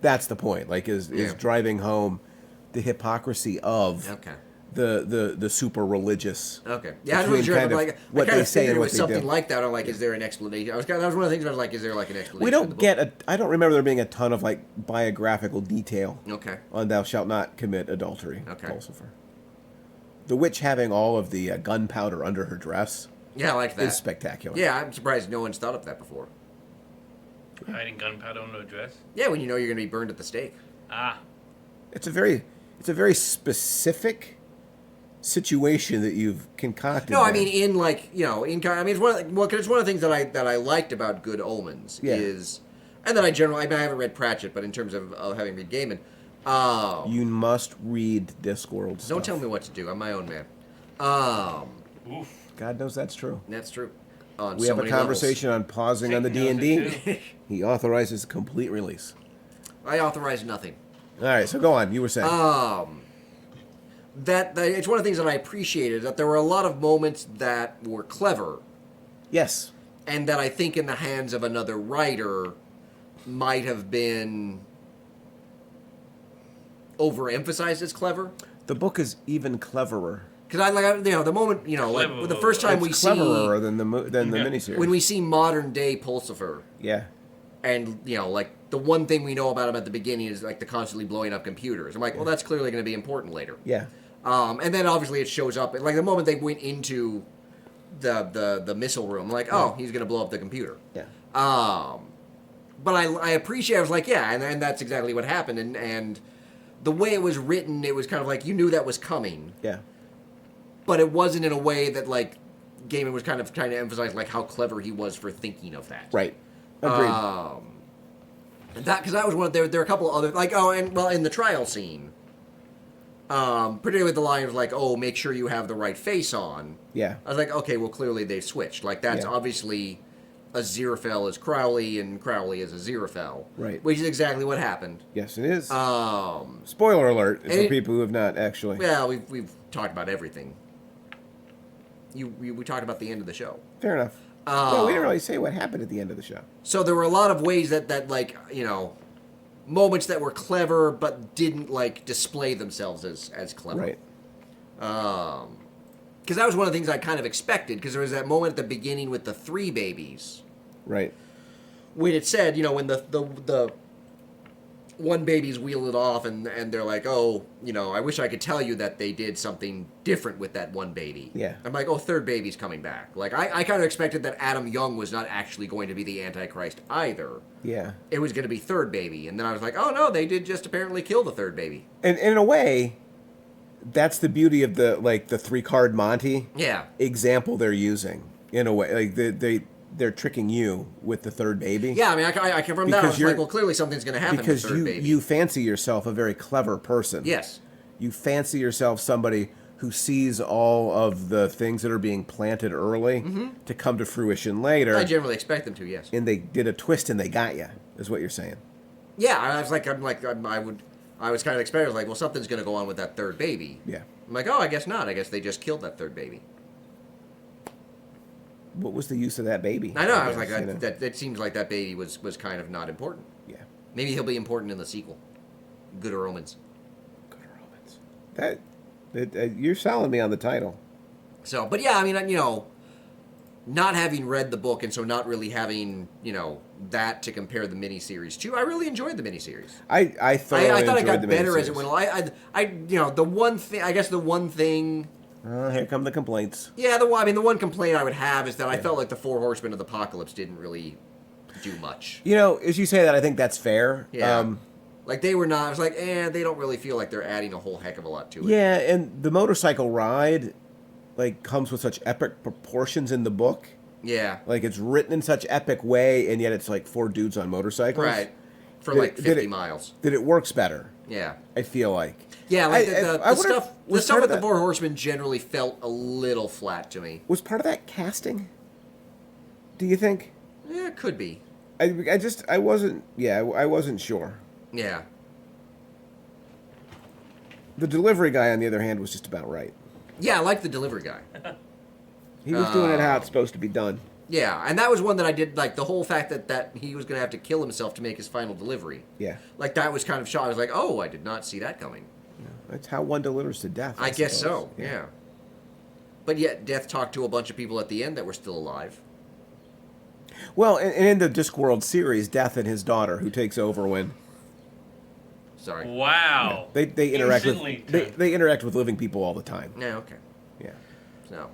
that's the point. Like, is Yeah. driving home the hypocrisy of Okay. the super religious. Okay. Yeah, I between wasn't sure. kind of Like, what I kind they of say figured and it what was they something do. like that. I'm like, is there an explanation? That was one of the things I was like, is there like an explanation? We in the don't book? get I don't remember there being a ton of like biographical detail Okay. on "Thou shalt not commit adultery." Okay. Pulsifer. The witch having all of the gunpowder under her dress. Yeah, I like that. is spectacular. Yeah, I'm surprised no one's thought of that before. Hiding gunpowder under a dress. Yeah, when you know you're going to be burned at the stake. Ah. It's a very specific situation that you've concocted. No, I there. mean in like I mean it's one of, well, 'cause it's one of the things that I liked about Good Omens Yeah. is, and then I haven't read Pratchett, but in terms of having read Gaiman, You must read Discworld stuff. don't tell me what to do. I'm my own man. Oof. God knows that's true. That's true. On We so have a many conversation on pausing on the Satan knows D&D. it He authorizes complete release. levels. I authorize nothing. All right, so go on. You were saying. That it's one of the things that I appreciated, that there were a lot of moments that were clever, Yes. and that I think in the hands of another writer might have been overemphasized as clever. The book is even cleverer. Because the moment, like the first time we It's see cleverer than the Yeah. miniseries. when we see modern day Pulsifer, Yeah. and like the one thing we know about him at the beginning is like the constantly blowing up computers. I'm like, well, that's clearly going to be important later. Yeah. And then obviously it shows up, like the moment they went into the missile room, I'm like, oh, he's going to blow up the computer. Yeah. But I appreciate. I was like, yeah, and that's exactly what happened. And the way it was written, it was kind of like you knew that was coming, Yeah. but it wasn't in a way that like Gaiman was kind of trying to emphasize like how clever he was for thinking of that. Right. Agreed. Because that was one. There are a couple other in the trial scene, particularly with the line of like, oh, make sure you have the right face on. Yeah. I was like, okay, well, clearly they've switched. Like that's Yeah. obviously Aziraphale is Crowley and Crowley is Aziraphale. Right. Which is exactly what happened. Yes, it is. Spoiler. Spoiler alert for it- people who have not actually. Well, we've talked about everything. We talked about the end of the show. Fair enough. Well, we didn't really say what happened at the end of the show. So there were a lot of ways that like, moments that were clever but didn't like display themselves as clever. Right. Because that was one of the things I kind of expected, because there was that moment at the beginning with the 3 babies Right. when it said, when the one baby's wheeled it off and they're like, oh, I wish I could tell you that they did something different with that one baby. Yeah. I'm like, oh, 3rd baby's coming back. Like, I kind of expected that Adam Young was not actually going to be the Antichrist either. Yeah. It was going to be 3rd baby. And then I was like, oh, no, they did just apparently kill the 3rd baby. And in a way, that's the beauty of the 3-card Monty Yeah. example they're using. In a way, like they're tricking you with the 3rd baby. Yeah, I mean, I came from that. I was like, well, clearly something's going to happen Because to 3rd baby. you fancy yourself a very clever person. Yes. You fancy yourself somebody who sees all of the things that are being planted early to come to fruition later. I generally expect them to, yes. And they did a twist and they got you, is what you're saying. Yeah, I was like, I was kind of expecting, I was like, well, something's going to go on with that 3rd baby. Yeah. I'm like, oh, I guess not. I guess they just killed that 3rd baby. What was the use of that baby? I know. I was guess, like, that seems like that baby was kind of not important. Yeah. Maybe he'll be important in the sequel. Good Omens. Good Romans. You're selling me on the title. So, but yeah, I mean, not having read the book and so not really having, that to compare the miniseries to, I really enjoyed the miniseries. I thoroughly I thought it enjoyed got the better as it miniseries. went along. The one thing. Here come the complaints. Yeah, the one complaint I would have is that I felt like the 4 Horsemen of the Apocalypse didn't really do much. As you say that, I think that's fair. Yeah. Like they were not. I was like, they don't really feel like they're adding a whole heck of a lot to it. Yeah, and the motorcycle ride, comes with such epic proportions in the book. Yeah. Like it's written in such epic way, and yet it's like 4 dudes on motorcycles. Right. For Did- like did 50 it- miles. That it works better. Yeah. I feel like. Yeah, like I the wonder stuff. if- The was stuff part with of the that- 4 Horsemen generally felt a little flat to me. Was part of that casting? Do you think? Yeah, it could be. I wasn't sure. Yeah. The delivery guy, on the other hand, was just about right. Yeah, I like the delivery guy. He was doing it how it's supposed to be done. Yeah, and that was one that I did like the whole fact that he was going to have to kill himself to make his final delivery. Yeah. Like that was kind of shocking. I was like, oh, I did not see that coming. That's how one delivers to death. I guess suppose. so. Yeah. But yet, Death talked to a bunch of people at the end that were still alive. Well, and in the Discworld series, Death and his daughter, who takes over when Sorry. Wow. they interact Instantly with turned. they interact with living people all the time. Yeah. Okay. Yeah. So.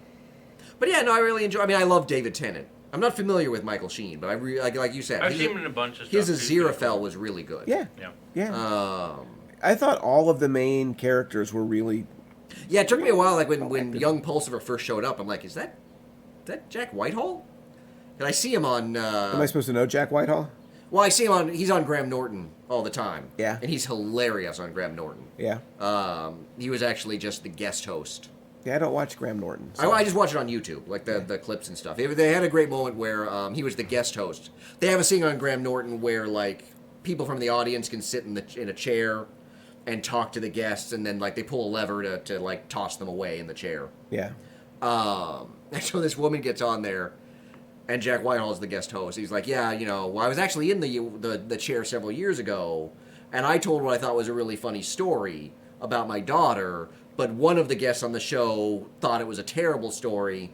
But yeah, no, I really enjoy. I mean, I love David Tennant. I'm not familiar with Michael Sheen, but like you said, I've seen him in a bunch of stuff. his He's pretty Aziraphale cool. was really good. Yeah. Yeah. Yeah. I thought all of the main characters were really. Yeah, it took me a while. Like when young Pulsifer first showed up, I'm like, is that Jack Whitehall? And I see him on. Am I supposed to know Jack Whitehall? Well, I see him on. He's on Graham Norton all the time. Yeah. And he's hilarious on Graham Norton. Yeah. He was actually just the guest host. Yeah, I don't watch Graham Norton. I just watch it on YouTube, like the clips and stuff. They had a great moment where he was the guest host. They have a scene on Graham Norton where like people from the audience can sit in a chair and talk to the guests, and then like they pull a lever to like toss them away in the chair. Yeah. And so this woman gets on there, and Jack Whitehall is the guest host. He's like, yeah, well, I was actually in the chair several years ago, and I told what I thought was a really funny story about my daughter, but one of the guests on the show thought it was a terrible story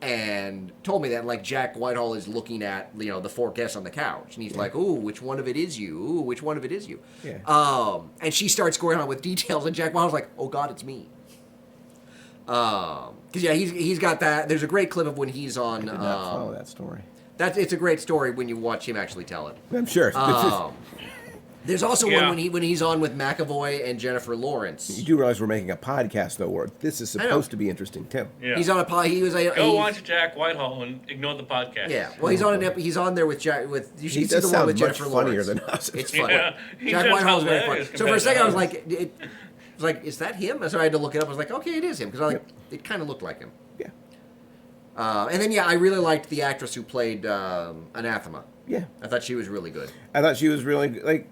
and told me that, like, Jack Whitehall is looking at, the four guests on the couch, and he's like, ooh, which one of it is you? Ooh, which one of it is you? Yeah. And she starts going on with details, and Jack Whitehall's like, oh, God, it's me. Because, yeah, he's got that. There's a great clip of when he's on... I did not follow that story. It's a great story when you watch him actually tell it. I'm sure. There's also Yeah. one when he's on with McAvoy and Jennifer Lawrence. You do realize we're making a podcast, though, where this is supposed to be interesting, too. Yeah. He's on a pod. Go watch Jack Whitehall and ignore the podcast. Yeah, well, he's on there with Jack. You should He see does the one sound with much Jennifer funnier Lawrence. than us. It's funny. Yeah, he Jack sounds Whitehall's very funny. hilarious So for a second, I was compared like, is that him? So I had to look it up. I was like, okay, it is him because it kind of looked like him. Yeah. And then I really liked the actress who played Anathema. Yeah. I thought she was really good. I thought she was really,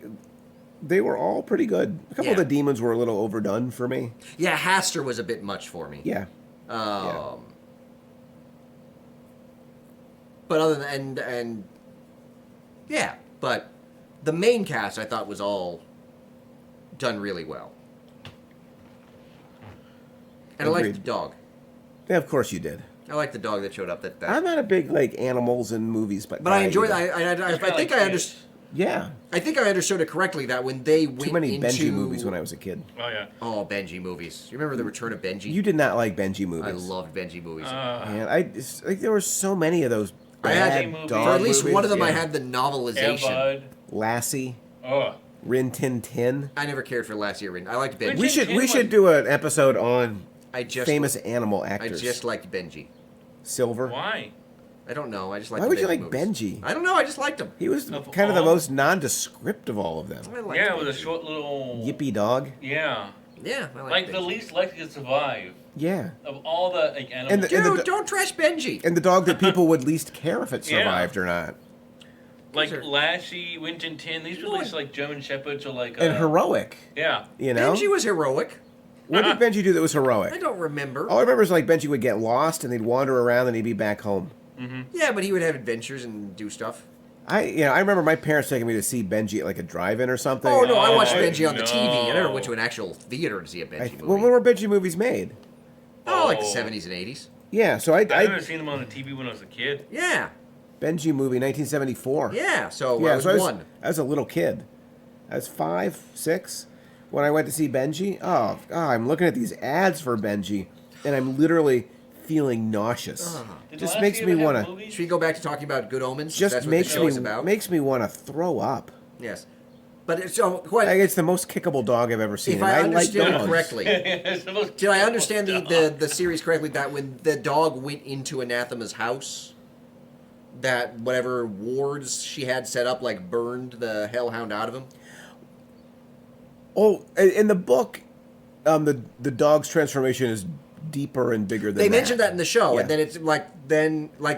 they were all pretty good. A couple of the demons were a little overdone for me. Yeah, Haster was a bit much for me. Yeah. But other than but the main cast I thought was all done really well. And I liked Agreed. the dog. Yeah, of course you did. I liked the dog that showed up. I'm not a big, animals in movies, but I enjoyed. either. I think I understood. Yeah. I think I understood it correctly that when they went Too many into Benji movies when I was a kid. Oh, yeah. Oh, Benji movies. You remember the Return of Benji? You did not like Benji movies. I loved Benji movies. Man, there were so many of those I had Benji movies. dog for at least movies. one of them. I Yeah. had the Air novelization. Bud. Lassie, Oh. Rin Tin Tin. I never cared for Lassie or Rin. I liked Benji. Rin We Tin Tin should was- do an episode on I just famous animal I actors. just liked Benji. Silver. Why? I don't know. I just liked. Why the would you Benji like movies. Benji? I don't know. I just liked him. He was Of kind of the all- most nondescript of all of them. I liked Yeah, Benji. with a short little... Yippy dog. Yeah. Yeah, I liked Like Benji. the least likely to survive Yeah. of all the animals. And the- Dude, don't trash Benji. And the dog that people would least care if it Yeah. survived or not. like These are- Lassie, Winton Tin, these were What? least like German Shepherds or like... And heroic. Yeah. You know? Benji was heroic. What did Benji do that was heroic? I don't remember. All I remember is Benji would get lost and they'd wander around and he'd be back home. Yeah, but he would have adventures and do stuff. I remember my parents taking me to see Benji at a drive-in or something. Oh no, I watched Oh, Benji on the TV. I never no. went to an actual theater to see a Benji movie. When were Benji movies made? like the Oh. 70s and 80s. Yeah, so I remember seeing them on the TV when I was a kid. Yeah, Benji movie, 1974. yeah. So Yeah, I was so one. I was a little kid. I was 5, 6 when I went to see Benji. Oh, I'm looking at these ads for Benji, and I'm literally feeling nauseous. Did Just Lassie makes me ever have want to. movies? Should we go back to talking about Good Omens? Just That's what makes the show me is about. want to throw up. Yes, but so quite. It's the most kickable dog I've ever seen. If and I like understood dogs. it correctly, It's the most did I understand dog. the series correctly? That when the dog went into Anathema's house, that whatever wards she had set up burned the hellhound out of him. Oh, in the book, the dog's transformation is deeper and bigger than They that. mentioned that in the show, Yeah. and then it's like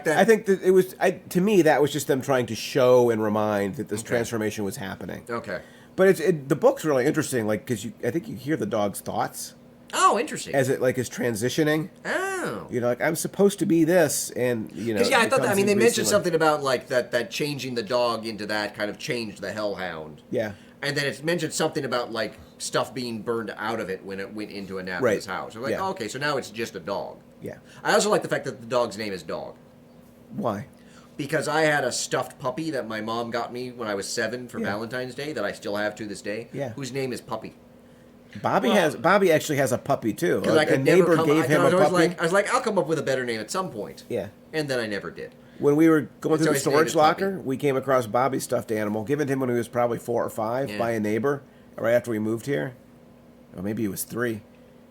that. I think that it was to me that was just them trying to show and remind that this transformation was happening. Okay. But the book's really interesting, because I think you hear the dog's thoughts Oh, interesting. as it is transitioning. Oh. I'm supposed to be this, and Because I thought that, becomes they mentioned increasingly- something about that changing the dog into that kind of changed the hellhound. Yeah, And then it's mentioned something about stuff being burned out of it when it went into Anathema's Right. house. I'm Yeah. oh, okay, so now it's just a dog. yeah. I also like the fact that the dog's name is Dog. Why? Because I had a stuffed puppy that my mom got me when I was 7 for Yeah. Valentine's Day that I still have to this day. Yeah. Whose name is Puppy. Bobby actually has a puppy too. Because I A could never neighbor come. gave him a puppy. I was like, I'll come up with a better name at some point. Yeah. And then I never did. When we were going through the always named storage his puppy. locker, we came across Bobby's stuffed animal, given to him when he was probably 4 or 5 Yeah. by a neighbor right after we moved here. Or maybe he was 3.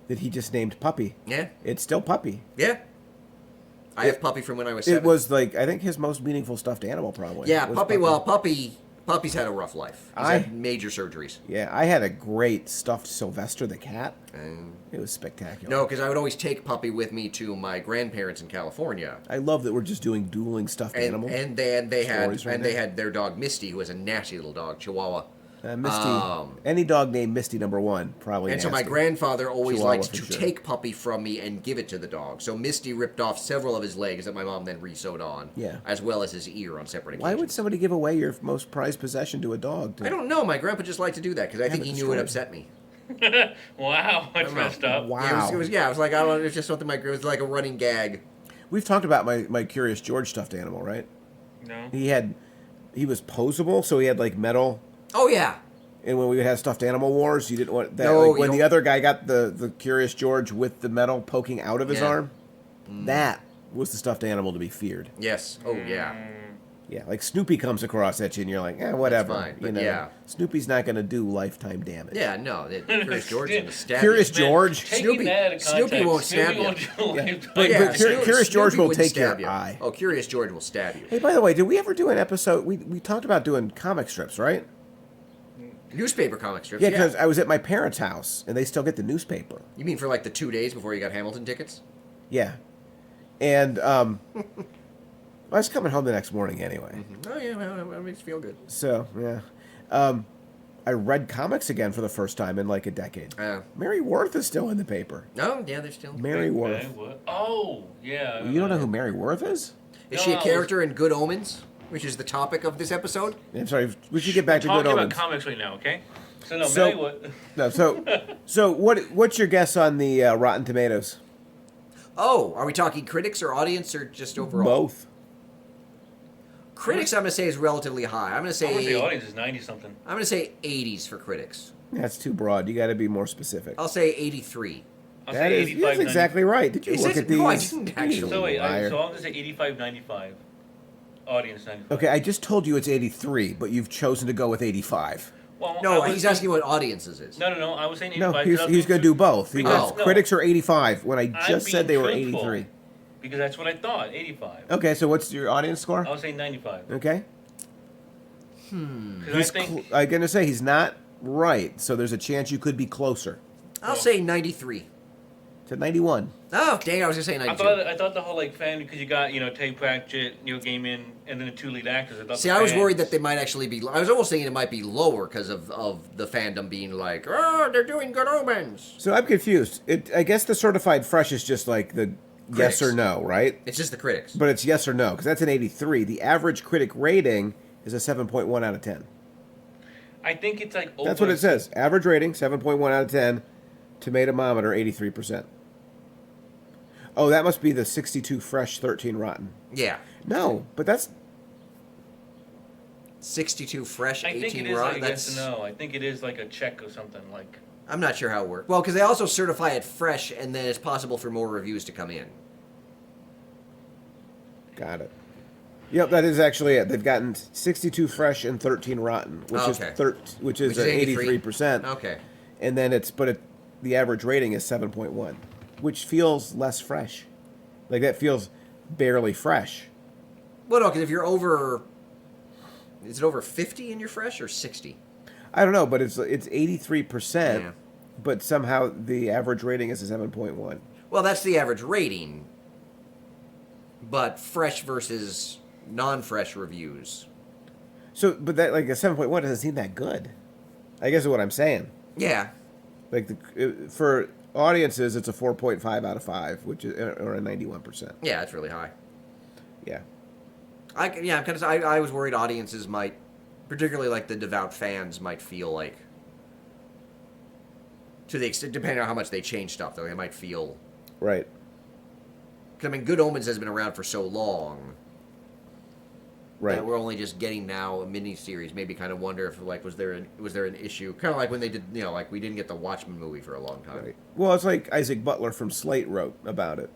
That he just named Puppy. Yeah. It's still Puppy. Yeah. I have Puppy from when I was 7. It was like, I think his most meaningful stuffed animal probably. Yeah, was Puppy. Well, Puppy's had a rough life. He's had major surgeries. Yeah, I had a great stuffed Sylvester the cat. It was spectacular. No, because I would always take Puppy with me to my grandparents in California. I love that we're just doing dueling stuffed animals. And they Stories right there. had their dog Misty, who was a nasty little dog, Chihuahua. Misty, any dog named Misty #1 probably. And so my nasty. grandfather always Chihuahua liked for to sure. take Puppy from me and give it to the dog. So Misty ripped off several of his legs that my mom then re-sewed on. Yeah. As well as his ear on separate occasions. Why would somebody give away your most prized possession to a dog? I don't know. My grandpa just liked to do that because I think but he knew it destroyed. upset me. Wow, that's messed up. Wow. It was like, I don't know, it's just something it was like a running gag. We've talked about my Curious George stuffed animal, right? No. He was posable, so he had like metal. Oh, yeah. And when we had stuffed animal wars, you didn't want that. No, like, when you the don't- other guy got the Curious George with the metal poking out of his Yeah. arm, that was the stuffed animal to be feared. Yes. Oh, yeah. Yeah, like Snoopy comes across at you and you're like, whatever. fine, you but know, yeah. Snoopy's not going to do lifetime damage. Yeah, no. Curious George is going to stab Curious you. George. Taking Snoopy- that out of Snoopy context, won't stab you. won't do Yeah. lifetime But damage. Curious George will wouldn't take your stab you. eye. Oh, Curious George will stab you. Hey, by the way, did we ever do an episode? We talked about doing comic strips, right? Newspaper comic strips. Yeah, because I was at my parents' house and they still get the newspaper. You mean for like the 2 days before you got Hamilton tickets? Yeah. And I was coming home the next morning anyway. Oh, yeah. Well, that makes you feel good. So, yeah. I read comics again for the first time in like a decade. Mary Worth is still in the paper. No, yeah, they're still. Mary Worth. Okay, what? Oh, yeah. You don't know who Mary Worth is? Is she a No, character in Good Omens, which is the topic of this episode? I'm sorry. We should get back to Good Talking about Omens. comics right now, okay? So no, So- Mary, what? No, so what's your guess on the Rotten Tomatoes? Oh, are we talking critics or audience or just overall? Both. Critics, I'm going to say, is relatively high. I'm going to I want to say. say audience is 90 something. I'm going to say 80s for critics. That's too broad. You got to be more specific. I'll say 83. I'll That say is 85. that's exactly right. Did you Is look it? at these? No, I didn't actually. So wait, Liar. so I'm gonna say 85, 95. Audience 95. Okay, I just told you it's 83, but you've chosen to go with 85. Well, No, I was he's asking what audiences is. No. I was saying 85. No, 'cause he's I was going to being do both. He because- goes, no, critics are 85 when I I'm just said they being were truthful, 83. Because that's what I thought, 85. Okay, so what's your audience score? I was saying 95. Okay. Because I He's think I'm going to say he's not right, so there's a chance you could be closer I'll say 93. to 91. Oh, dang, I was going to say 92. I thought the whole like fan because you got Tate Pratchett, Neil Gaiman, and then the 2 lead actors. I thought See, the I was fans- worried that they might actually be. I was almost thinking it might be lower because of the fandom being like, oh, they're doing Good Omens. So I'm confused. I guess the certified fresh is just like the yes Critics. or no, right? It's just the critics. But it's yes or no, because that's an 83. The average critic rating is a 7.1 out of 10. I think it's like That's what it says. Average rating, 7.1 out of 10. Tomatometer, 83%. Oh, that must be the 62 fresh, 13 rotten. Yeah. No, but that's... 62 fresh, I 18 think it is raw. like a yes or no. I think it is like a check or something like. I'm not sure how it works. Well, because they also certify it fresh, and then it's possible for more reviews to come in. Got it. Yep, that is actually it. They've gotten 62 fresh and 13 rotten, which Okay. which is Which is 83? 83%. Okay. And then the average rating is 7.1, which feels less fresh. Like that feels barely fresh. Well, no, because if you're over, is it over 50 in your fresh or 60? I don't know, but it's 83%, Yeah. but somehow the average rating is a 7.1. Well, that's the average rating, but fresh versus non-fresh reviews. So, but that like a 7.1 doesn't seem that good. I guess is what I'm saying. Yeah. Like for audiences, it's a 4.5 out of 5, which is or a 91%. Yeah, that's really high. Yeah. I was worried audiences might, particularly like the devout fans, might feel like, to the extent, depending on how much they change stuff, though, they might feel. Right. 'Cause, I mean, Good Omens has been around for so long. Right. that we're only just getting now a mini series. Maybe kind of wonder if like was there an issue? Kind of like when they did, like we didn't get the Watchmen movie for a long time. Right. Well, it's like Isaac Butler from Slate wrote about it.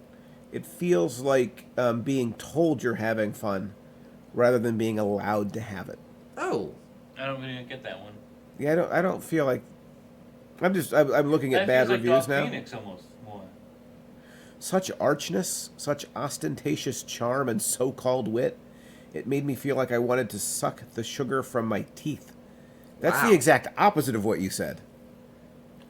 It feels like being told you're having fun rather than being allowed to have it. Oh, I don't really get that one. Yeah, I don't feel like. I'm looking at That bad feels like reviews Dark now. Phoenix almost more. Such archness, such ostentatious charm, and so-called wit. It made me feel like I wanted to suck the sugar from my teeth. That's Wow. the exact opposite of what you said.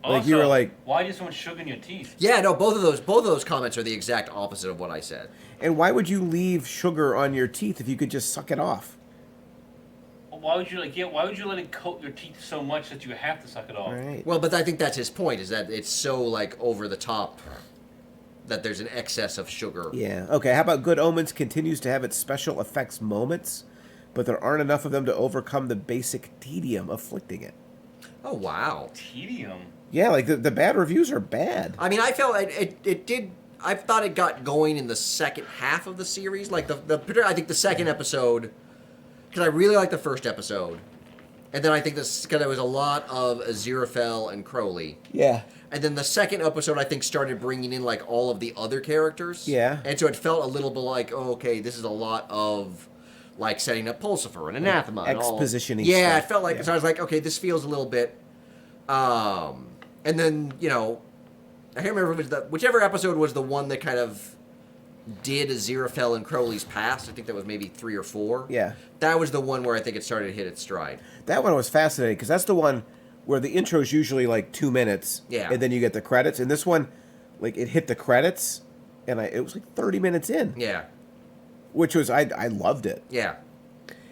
Like, Also, you were like- why do you so much sugar in your teeth? yeah, no, both of those comments are the exact opposite of what I said. And why would you leave sugar on your teeth if you could just suck it off? Why would you why would you let it coat your teeth so much that you have to suck it off? Right. Well, but I think that's his point, is that it's so like over the top that there's an excess of sugar. Yeah. Okay, how about Good Omens continues to have its special effects moments, but there aren't enough of them to overcome the basic tedium afflicting it. Oh wow. Tedium. Yeah, like the bad reviews are bad. I mean, I felt it did. I thought it got going in the second half of the series, like I think the second episode, because I really liked the first episode, and then I think because there was a lot of Aziraphale and Crowley, Yeah. and then the second episode I think started bringing in like all of the other characters, Yeah. and so it felt a little bit like, oh, okay, this is a lot of like setting up Pulsifer and Anathema, and all. Exposition-y Yeah, stuff. it felt like Yeah. so I was like, okay, this feels a little bit, and then I can't remember if it was whichever episode was the one that kind of did Aziraphale and Crowley's past. I think that was maybe 3 or 4. Yeah. That was the one where I think it started to hit its stride. That one was fascinating because that's the one where the intro is usually like 2 minutes. Yeah. And then you get the credits. And this one, like, it hit the credits, and it was like 30 minutes in, Yeah. which was, I loved it. Yeah.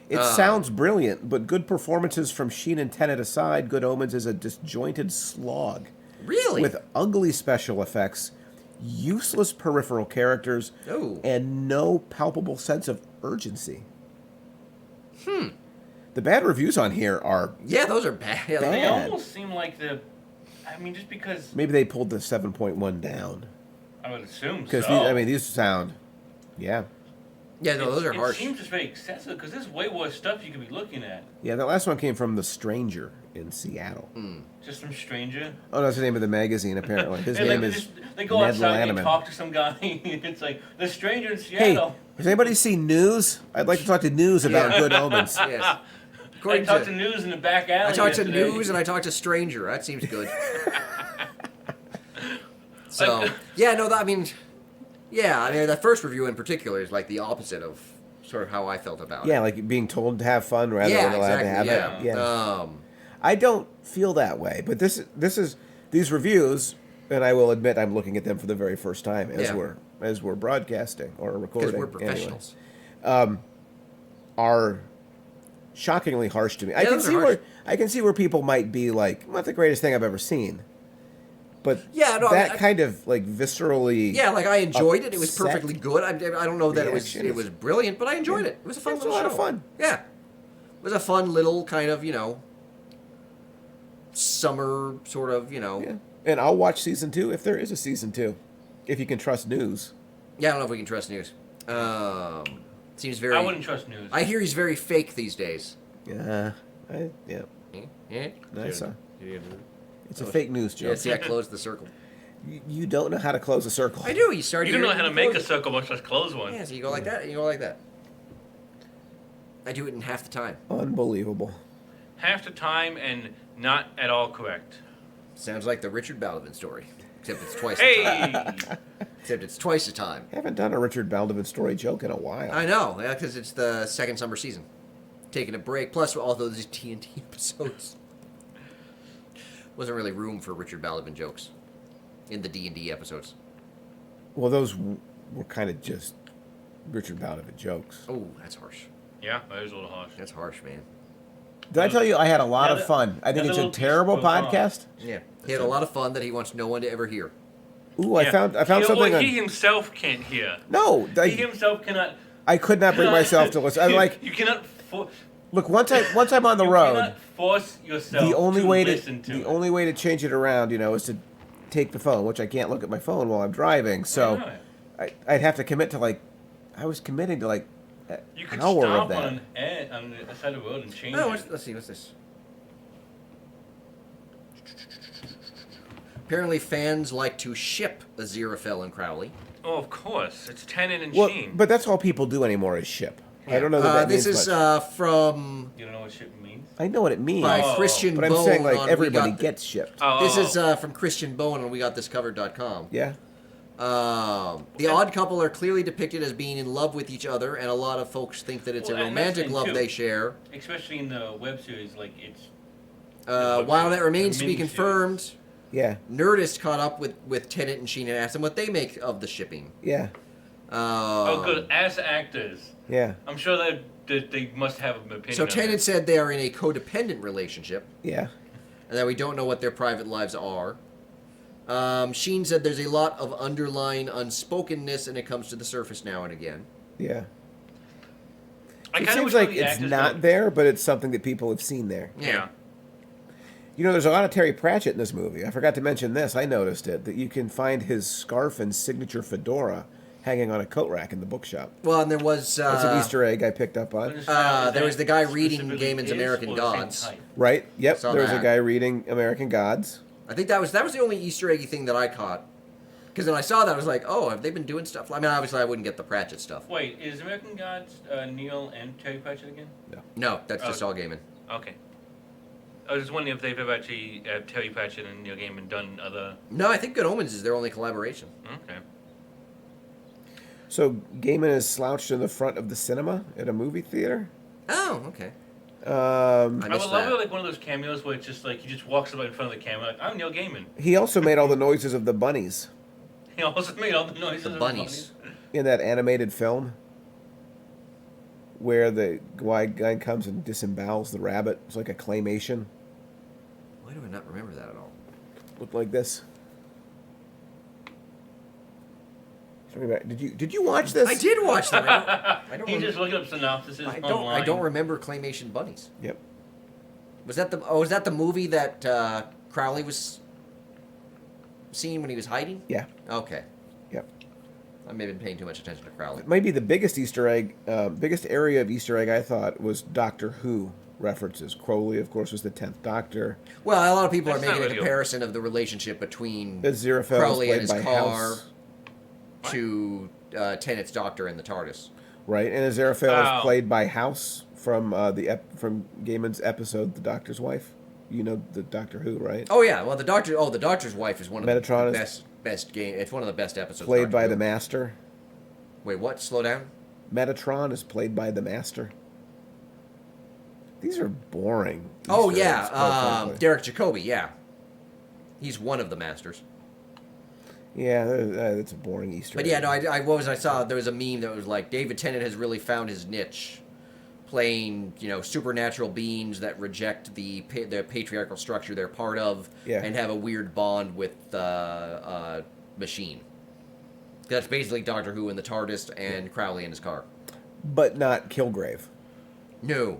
It sounds brilliant, but good performances from Sheen and Tennant aside, Good Omens is a disjointed slog. Really? With ugly special effects, useless peripheral characters, Ooh. and no palpable sense of urgency. The bad reviews on here are Yeah, those are bad. They Bad. almost seem like just because maybe they pulled the 7.1 down I would assume because so. these sound, yeah, Yeah, no, those are harsh. It seems just very excessive because there's way worse stuff you could be looking at. yeah. That last one came from The Stranger in Seattle. Just some stranger. Oh, that's the name of the magazine. Apparently, his And, name like, is they go Ned outside and Lanneman. talk to some guy. It's like the stranger in Hey, Seattle. has anybody seen News? I'd like to talk to News about Yeah. Good Omens. Yes. I According talked to to, news in the back alley. I talked to yesterday. News and I talked to Stranger. That seems good. So, yeah, no, I mean, that first review in particular is like the opposite of sort of how I felt about Yeah, it. like being told to have fun rather Yeah, than allowed exactly. to have it. Yeah. Um, I don't feel that way, but this is these reviews, and I will admit I'm looking at them for the very first time as we're broadcasting or recording. because we're anyway, professionals. are shockingly harsh to me. I Yeah, can those are see harsh. I can see where people might be like, not the greatest thing I've ever seen. But Yeah, no, that I- kind of like viscerally, Yeah, like I enjoyed it. It was upset perfectly good. I don't know that reaction it was brilliant, but I enjoyed it. It was a fun It's a little lot of show. fun. Yeah, it was a fun little kind of summer sort of Yeah. And I'll watch season 2 if there is a season 2, if you can trust News. Yeah, I don't know if we can trust News. Seems very. I wouldn't trust news. I hear he's very fake these days. Yeah, Yeah. nice. It's a fake news Yeah, joke. see, I closed the circle. You don't know how to close a circle. I do. You start. You don't here know and how to you make close a it. circle, much less close one. Yeah, so you go like that, and you go like that. I do it in half the time. Unbelievable. Half the time and not at all correct. Sounds like the Richard Baldwin story, except it's twice the time. Hey! Except it's twice the time. Haven't done a Richard Baldwin story joke in a while. I know, yeah, because it's the second summer season. Taking a break, plus all those TNT episodes. Wasn't really room for Richard Baldwin jokes in the D&D episodes. Well, those were kind of just Richard Baldwin jokes. Oh, that's harsh. Yeah, that is a little harsh. That's harsh, man. Did I tell you I had a lot Yeah, of fun? I think that's it's a a little terrible piece of podcast. Yeah, he had a lot of fun that he wants no one to ever hear. Ooh, I found something. Well, On, he himself can't hear. no, He himself cannot. I could not bring myself to listen. I'm like, You cannot. look, once I'm on the you road, cannot force yourself the only way listen to the it. only way to change it around, is to take the phone, which I can't look at my phone while I'm driving. So I know. I'd have to commit to I was committing to You could hour stop of that. on the side of the road and change Oh, it. let's see, what's this? Apparently, fans like to ship Aziraphale and Crowley. Oh, of course. It's Tennant and Well, Sheen. but that's all people do anymore is ship. I don't know that This means is much. from You don't know what ship means? I know what it means, by Oh. Christian but I'm Bone. saying like on everybody We Got gets shipped. This is from Christian Bone on WeGotThisCovered.com. Yeah. The odd couple are clearly depicted as being in love with each other, and a lot of folks think that it's Well, a and that's the romantic thing, love too. they share. Especially in the web series, like it's. While that remains to be miniseries. confirmed, Yeah. Nerdist caught up with Tennant and Sheen and asked them what they make of the shipping. Yeah. Oh, good. As actors, Yeah. I'm sure that they must have an opinion. So on Tennant it. said they are in a codependent relationship, Yeah. and that we don't know what their private lives are. Sheen said there's a lot of underlying unspokenness, and it comes to the surface now and again. Yeah. I It kinda seems wish like the it's actors not would- there, but it's something that people have seen there. Yeah. You know, there's a lot of Terry Pratchett in this movie. I forgot to mention this. I noticed it, that you can find his scarf and signature fedora hanging on a coat rack in the bookshop. Well, and there was That's an Easter egg I picked up on. there was the guy reading Specifically Gaiman's his American or the same Gods. type? Right? Yep. Saw There was a that. guy reading American Gods. I think that was the only Easter eggy thing that I caught. Because when I saw that, I was like, oh, have they been doing stuff? I mean, obviously, I wouldn't get the Pratchett stuff. Wait, is American Gods Neil and Terry Pratchett again? No, that's just all Gaiman. Okay. I was just wondering if they've ever actually Terry Pratchett and Neil Gaiman done other. No, I think Good Omens is their only collaboration. Okay. So Gaiman is slouched in the front of the cinema at a movie theater. Oh, okay. Um, I I would missed love that. it like one of those cameos where it's just like he just walks up in front of the camera like I'm Neil Gaiman. he also made all the noises of the bunnies He also made all the noises. The of bunnies. in that animated film where the guy comes and disembowels the rabbit. It's like a claymation. Why do I not remember that at all? Looked like this. Did you watch this? I did watch that. I don't. He's rem- just looking up synopsises I online. don't remember claymation bunnies. Yep. Was that the movie that Crowley was seeing when he was hiding? Yeah. Okay. Yep. I may have been paying too much attention to Crowley. Maybe the biggest Easter egg, biggest area of Easter egg I thought was Doctor Who references. Crowley, of course, was the 10th Doctor. Well, a lot of people That's are making not a really comparison of the relationship between Aziraphale was Crowley and played his by car House, to Tennant's Doctor and the TARDIS. right? And Aziraphale Oh. was played by House from from Gaiman's episode, The Doctor's Wife. You know the Doctor Who, right? Oh yeah, well the Doctor's wife is one of Metatron the is- best game. It's one of the best episodes. of Played Doctor by Who. the Master. Wait, what? Slow down. Metatron is played by the Master. These are boring. Oh Easter eggs, quite yeah, frankly. Derek Jacobi. Yeah, he's one of the masters. Yeah, that's a boring Easter But egg. yeah, no, I saw there was a meme that was like David Tennant has really found his niche, playing supernatural beings that reject the patriarchal structure they're part of, Yeah. and have a weird bond with machine. That's basically Doctor Who in the TARDIS and Crowley in his car. But not Kilgrave. No.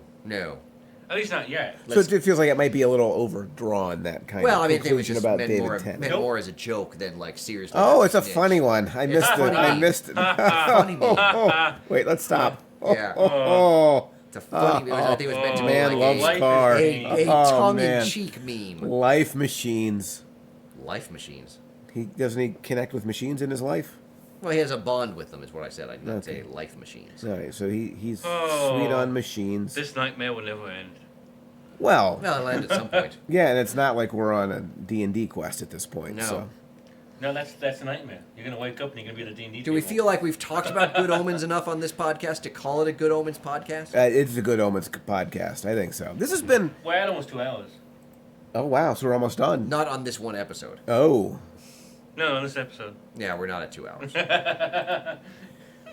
At least not yet. So it feels like it might be a little overdrawn, that kind Well, of I mean, it was conclusion just about meant David Tennant. more as a joke than like seriously. Oh, it's a niche. funny one. I missed it. funny I meme. missed it. Funny meme. Wait, let's stop. Yeah. Oh, It's a funny. I think it was meant to be man like loves Life is car. a- a Oh, tongue-in-cheek meme. Life machines. Life machines. He doesn't he connect with machines in his life? Well, he has a bond with them, is what I said. I didn't Okay. say life machines. All right, so he's Oh. sweet on machines. This nightmare will never end. Well, Well, it'll end at some point. yeah, and it's not like we're on a D&D quest at this point. No. So. No, that's a nightmare. You're gonna wake up and you're gonna be the D&D. Do we table. feel like we've talked about Good Omens enough on this podcast to call it a Good Omens podcast? It's a Good Omens podcast. I think so. This has been... We're at almost 2 hours. Oh, wow, so we're almost done. Not on this one episode. Oh. No, on this episode. Yeah, we're not at 2 hours.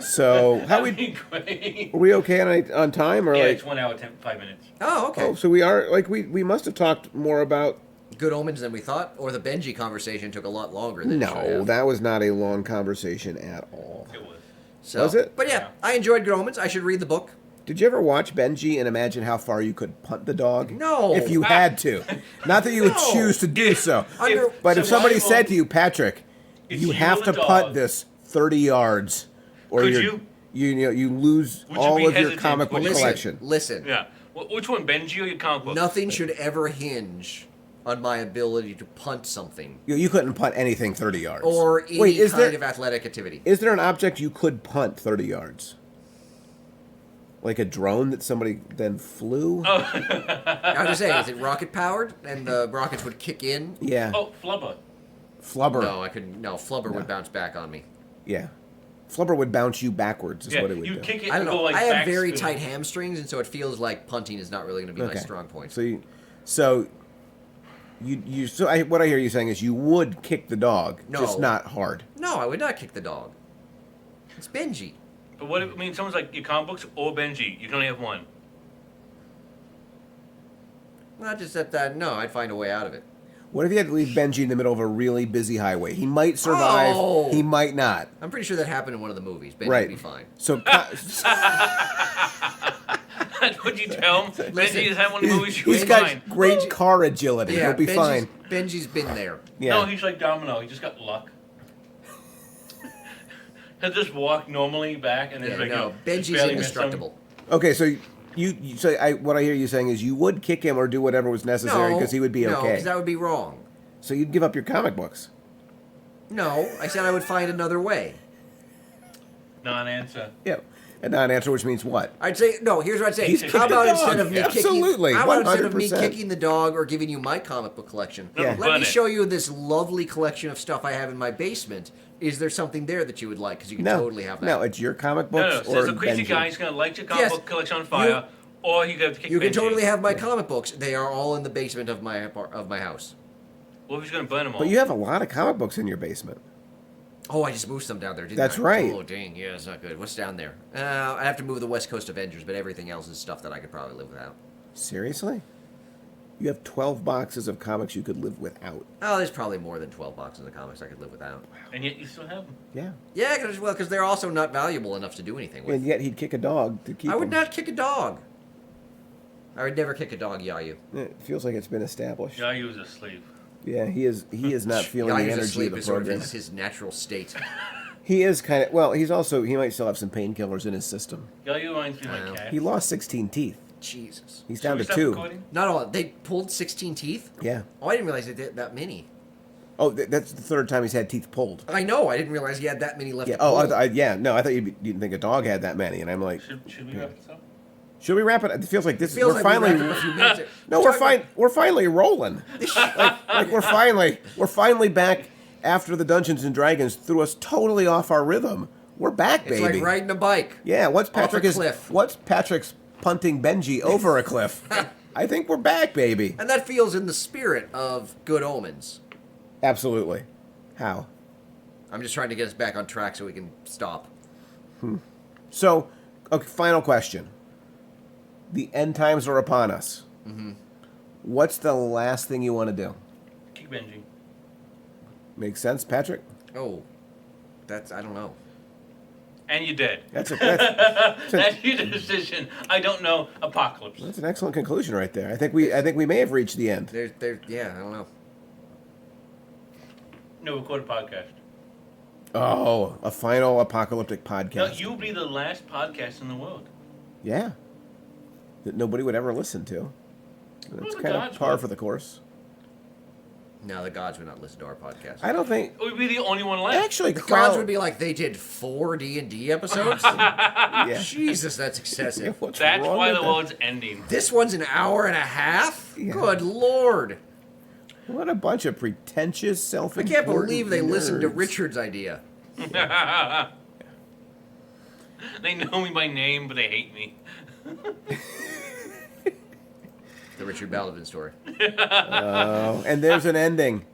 So, how That'd we... be great. Are we okay on time? Or Yeah, like... it's 1 hour, 5 minutes. Oh, okay. Oh, so we are... Like, we must have talked more about... Good Omens than we thought? Or the Benji conversation took a lot longer than it should No, have. that was not a long conversation at all. It was. So, Was it? But yeah, Yeah. I enjoyed Good Omens. I should read the book. Did you ever watch Benji and imagine how far you could punt the dog? No. If you had to. Not that you would No. choose to do so. Under- But if somebody Survival. said to you, Patrick, It's you you have and to the punt dog. this 30 yards, or Could you're, you? you lose Would you all be of your hesitant? comic book Would you- collection. Listen. Yeah. Which one, Benji or your comic book? Nothing should ever hinge on my ability to punt something You couldn't punt anything 30 yards. or any Wait, is kind there of athletic activity. is there an object you could punt 30 yards? Like a drone that somebody then flew? Oh. I was just saying, is it rocket powered and the rockets would kick in? Yeah. Oh, Flubber. Flubber. No, I couldn't. No, Flubber would bounce back on me. Yeah. Flubber would bounce you backwards is Yeah, what it would you do. kick it I and don't go know. like I have back very spin. tight hamstrings, and so it feels like punting is not really going to be my strong point. So what I hear you saying is you would kick the dog, No. just not hard. No, I would not kick the dog. It's Benji. But what if, I mean, someone's like your comic books or Benji. You can only have one. Not just that. No, I'd find a way out of it. What if you had to leave Benji in the middle of a really busy highway? He might survive. Oh. He might not. I'm pretty sure that happened in one of the movies. Benji Right. would be fine. So That's what you tell him. Benji is having one of the movies. he's You'll be got fine. great car agility. He'll be fine. Benji's been there. Yeah. No, he's like Domino. He just got luck. He'll just walk normally back, and then Yeah, like, no, Benji's barely missed him. indestructible. Okay, so you say what I hear you saying is you would kick him or do whatever was necessary because he would be No, okay. because that would be wrong. So you'd give up your comic books. No, I said I would find another way. Non-answer. Yeah. A non-answer, which means what? I'd say no. Here's what I'd say. He's How kicked about the dog. instead of me Absolutely, kicking? How about instead of me 100%. kicking the dog or giving you my comic book collection? Yeah. Let Burn me it. show you this lovely collection of stuff I have in my basement. Is there something there that you would like? Because you can No, totally have that. no, it's your comic No, books no. or There's a crazy Benji. guy. He's gonna light your comic Yes, book collection on fire, or you have to kick You can Benji. totally have my comic books. They are all in the basement of my house. What if he's gonna burn them all? But you have a lot of comic books in your basement. Oh, I just moved some down there, didn't That's I? right. Oh, dang. Yeah, it's not good. What's down there? I have to move the West Coast Avengers, but everything else is stuff that I could probably live without. Seriously? You have 12 boxes of comics you could live without. Oh, there's probably more than 12 boxes of comics I could live without. And yet you still have them. Yeah. Yeah, because they're also not valuable enough to do anything with. And yet he'd kick a dog to keep I would them. not kick a dog. I would never kick a dog, Yayu. It feels like it's been established. Yeah, he was asleep. Yeah, he is not feeling the Yayu's energy asleep of the is sort of program. his natural state. He is kind of, well, he might still have some painkillers in his system. Yeah, you reminds me of Wow. my cat. He lost 16 teeth. Jesus. He's Should down we to stop 2. recording? Not all. They pulled 16 teeth? Yeah. Oh, I didn't realize they did that many. Oh, that's the third time he's had teeth pulled. I know. I didn't realize he had that many left Yeah. to Oh, pull. no, I thought you didn't think a dog had that many, and I'm like, Should we wrap this up? should we wrap it? It feels like this. Feels We're like we finally. wrapped up a few minutes. No, we're fine. We're finally rolling. like we're finally back after the Dungeons and Dragons threw us totally off our rhythm. We're back, It's baby. like riding a bike. Yeah. What's off a cliff. What's Patrick's punting Benji over a cliff? I think we're back, baby. And that feels in the spirit of Good Omens. Absolutely. How? I'm just trying to get us back on track so we can stop. So, okay, final question. The end times are upon us. Mm-hmm. What's the last thing you want to do? Kick Benji. Makes sense, Patrick? Oh, I don't know. And you're dead. That's That's your decision. I don't know. Apocalypse. an excellent conclusion right there. I think we may have reached the end. Yeah, I don't know. No, record a podcast. Oh, a final apocalyptic No, podcast. you'll be the last podcast in the world. Yeah. That nobody would ever listen to. That's the kind of gods par would. for the course. No, the gods would not listen to our podcast. I don't think. We'd be the only one left. Actually, The gods would be like, they did 4 D&D episodes? Yeah. Jesus, that's excessive. What's That's wrong why with the that? world's ending. This one's an hour and a half? Yeah. Good Lord. What a bunch of pretentious, I self-important can't believe they listened to nerds. Richard's idea. They know me by name, but they hate me. The Richard Baladin story. Oh, and there's an ending.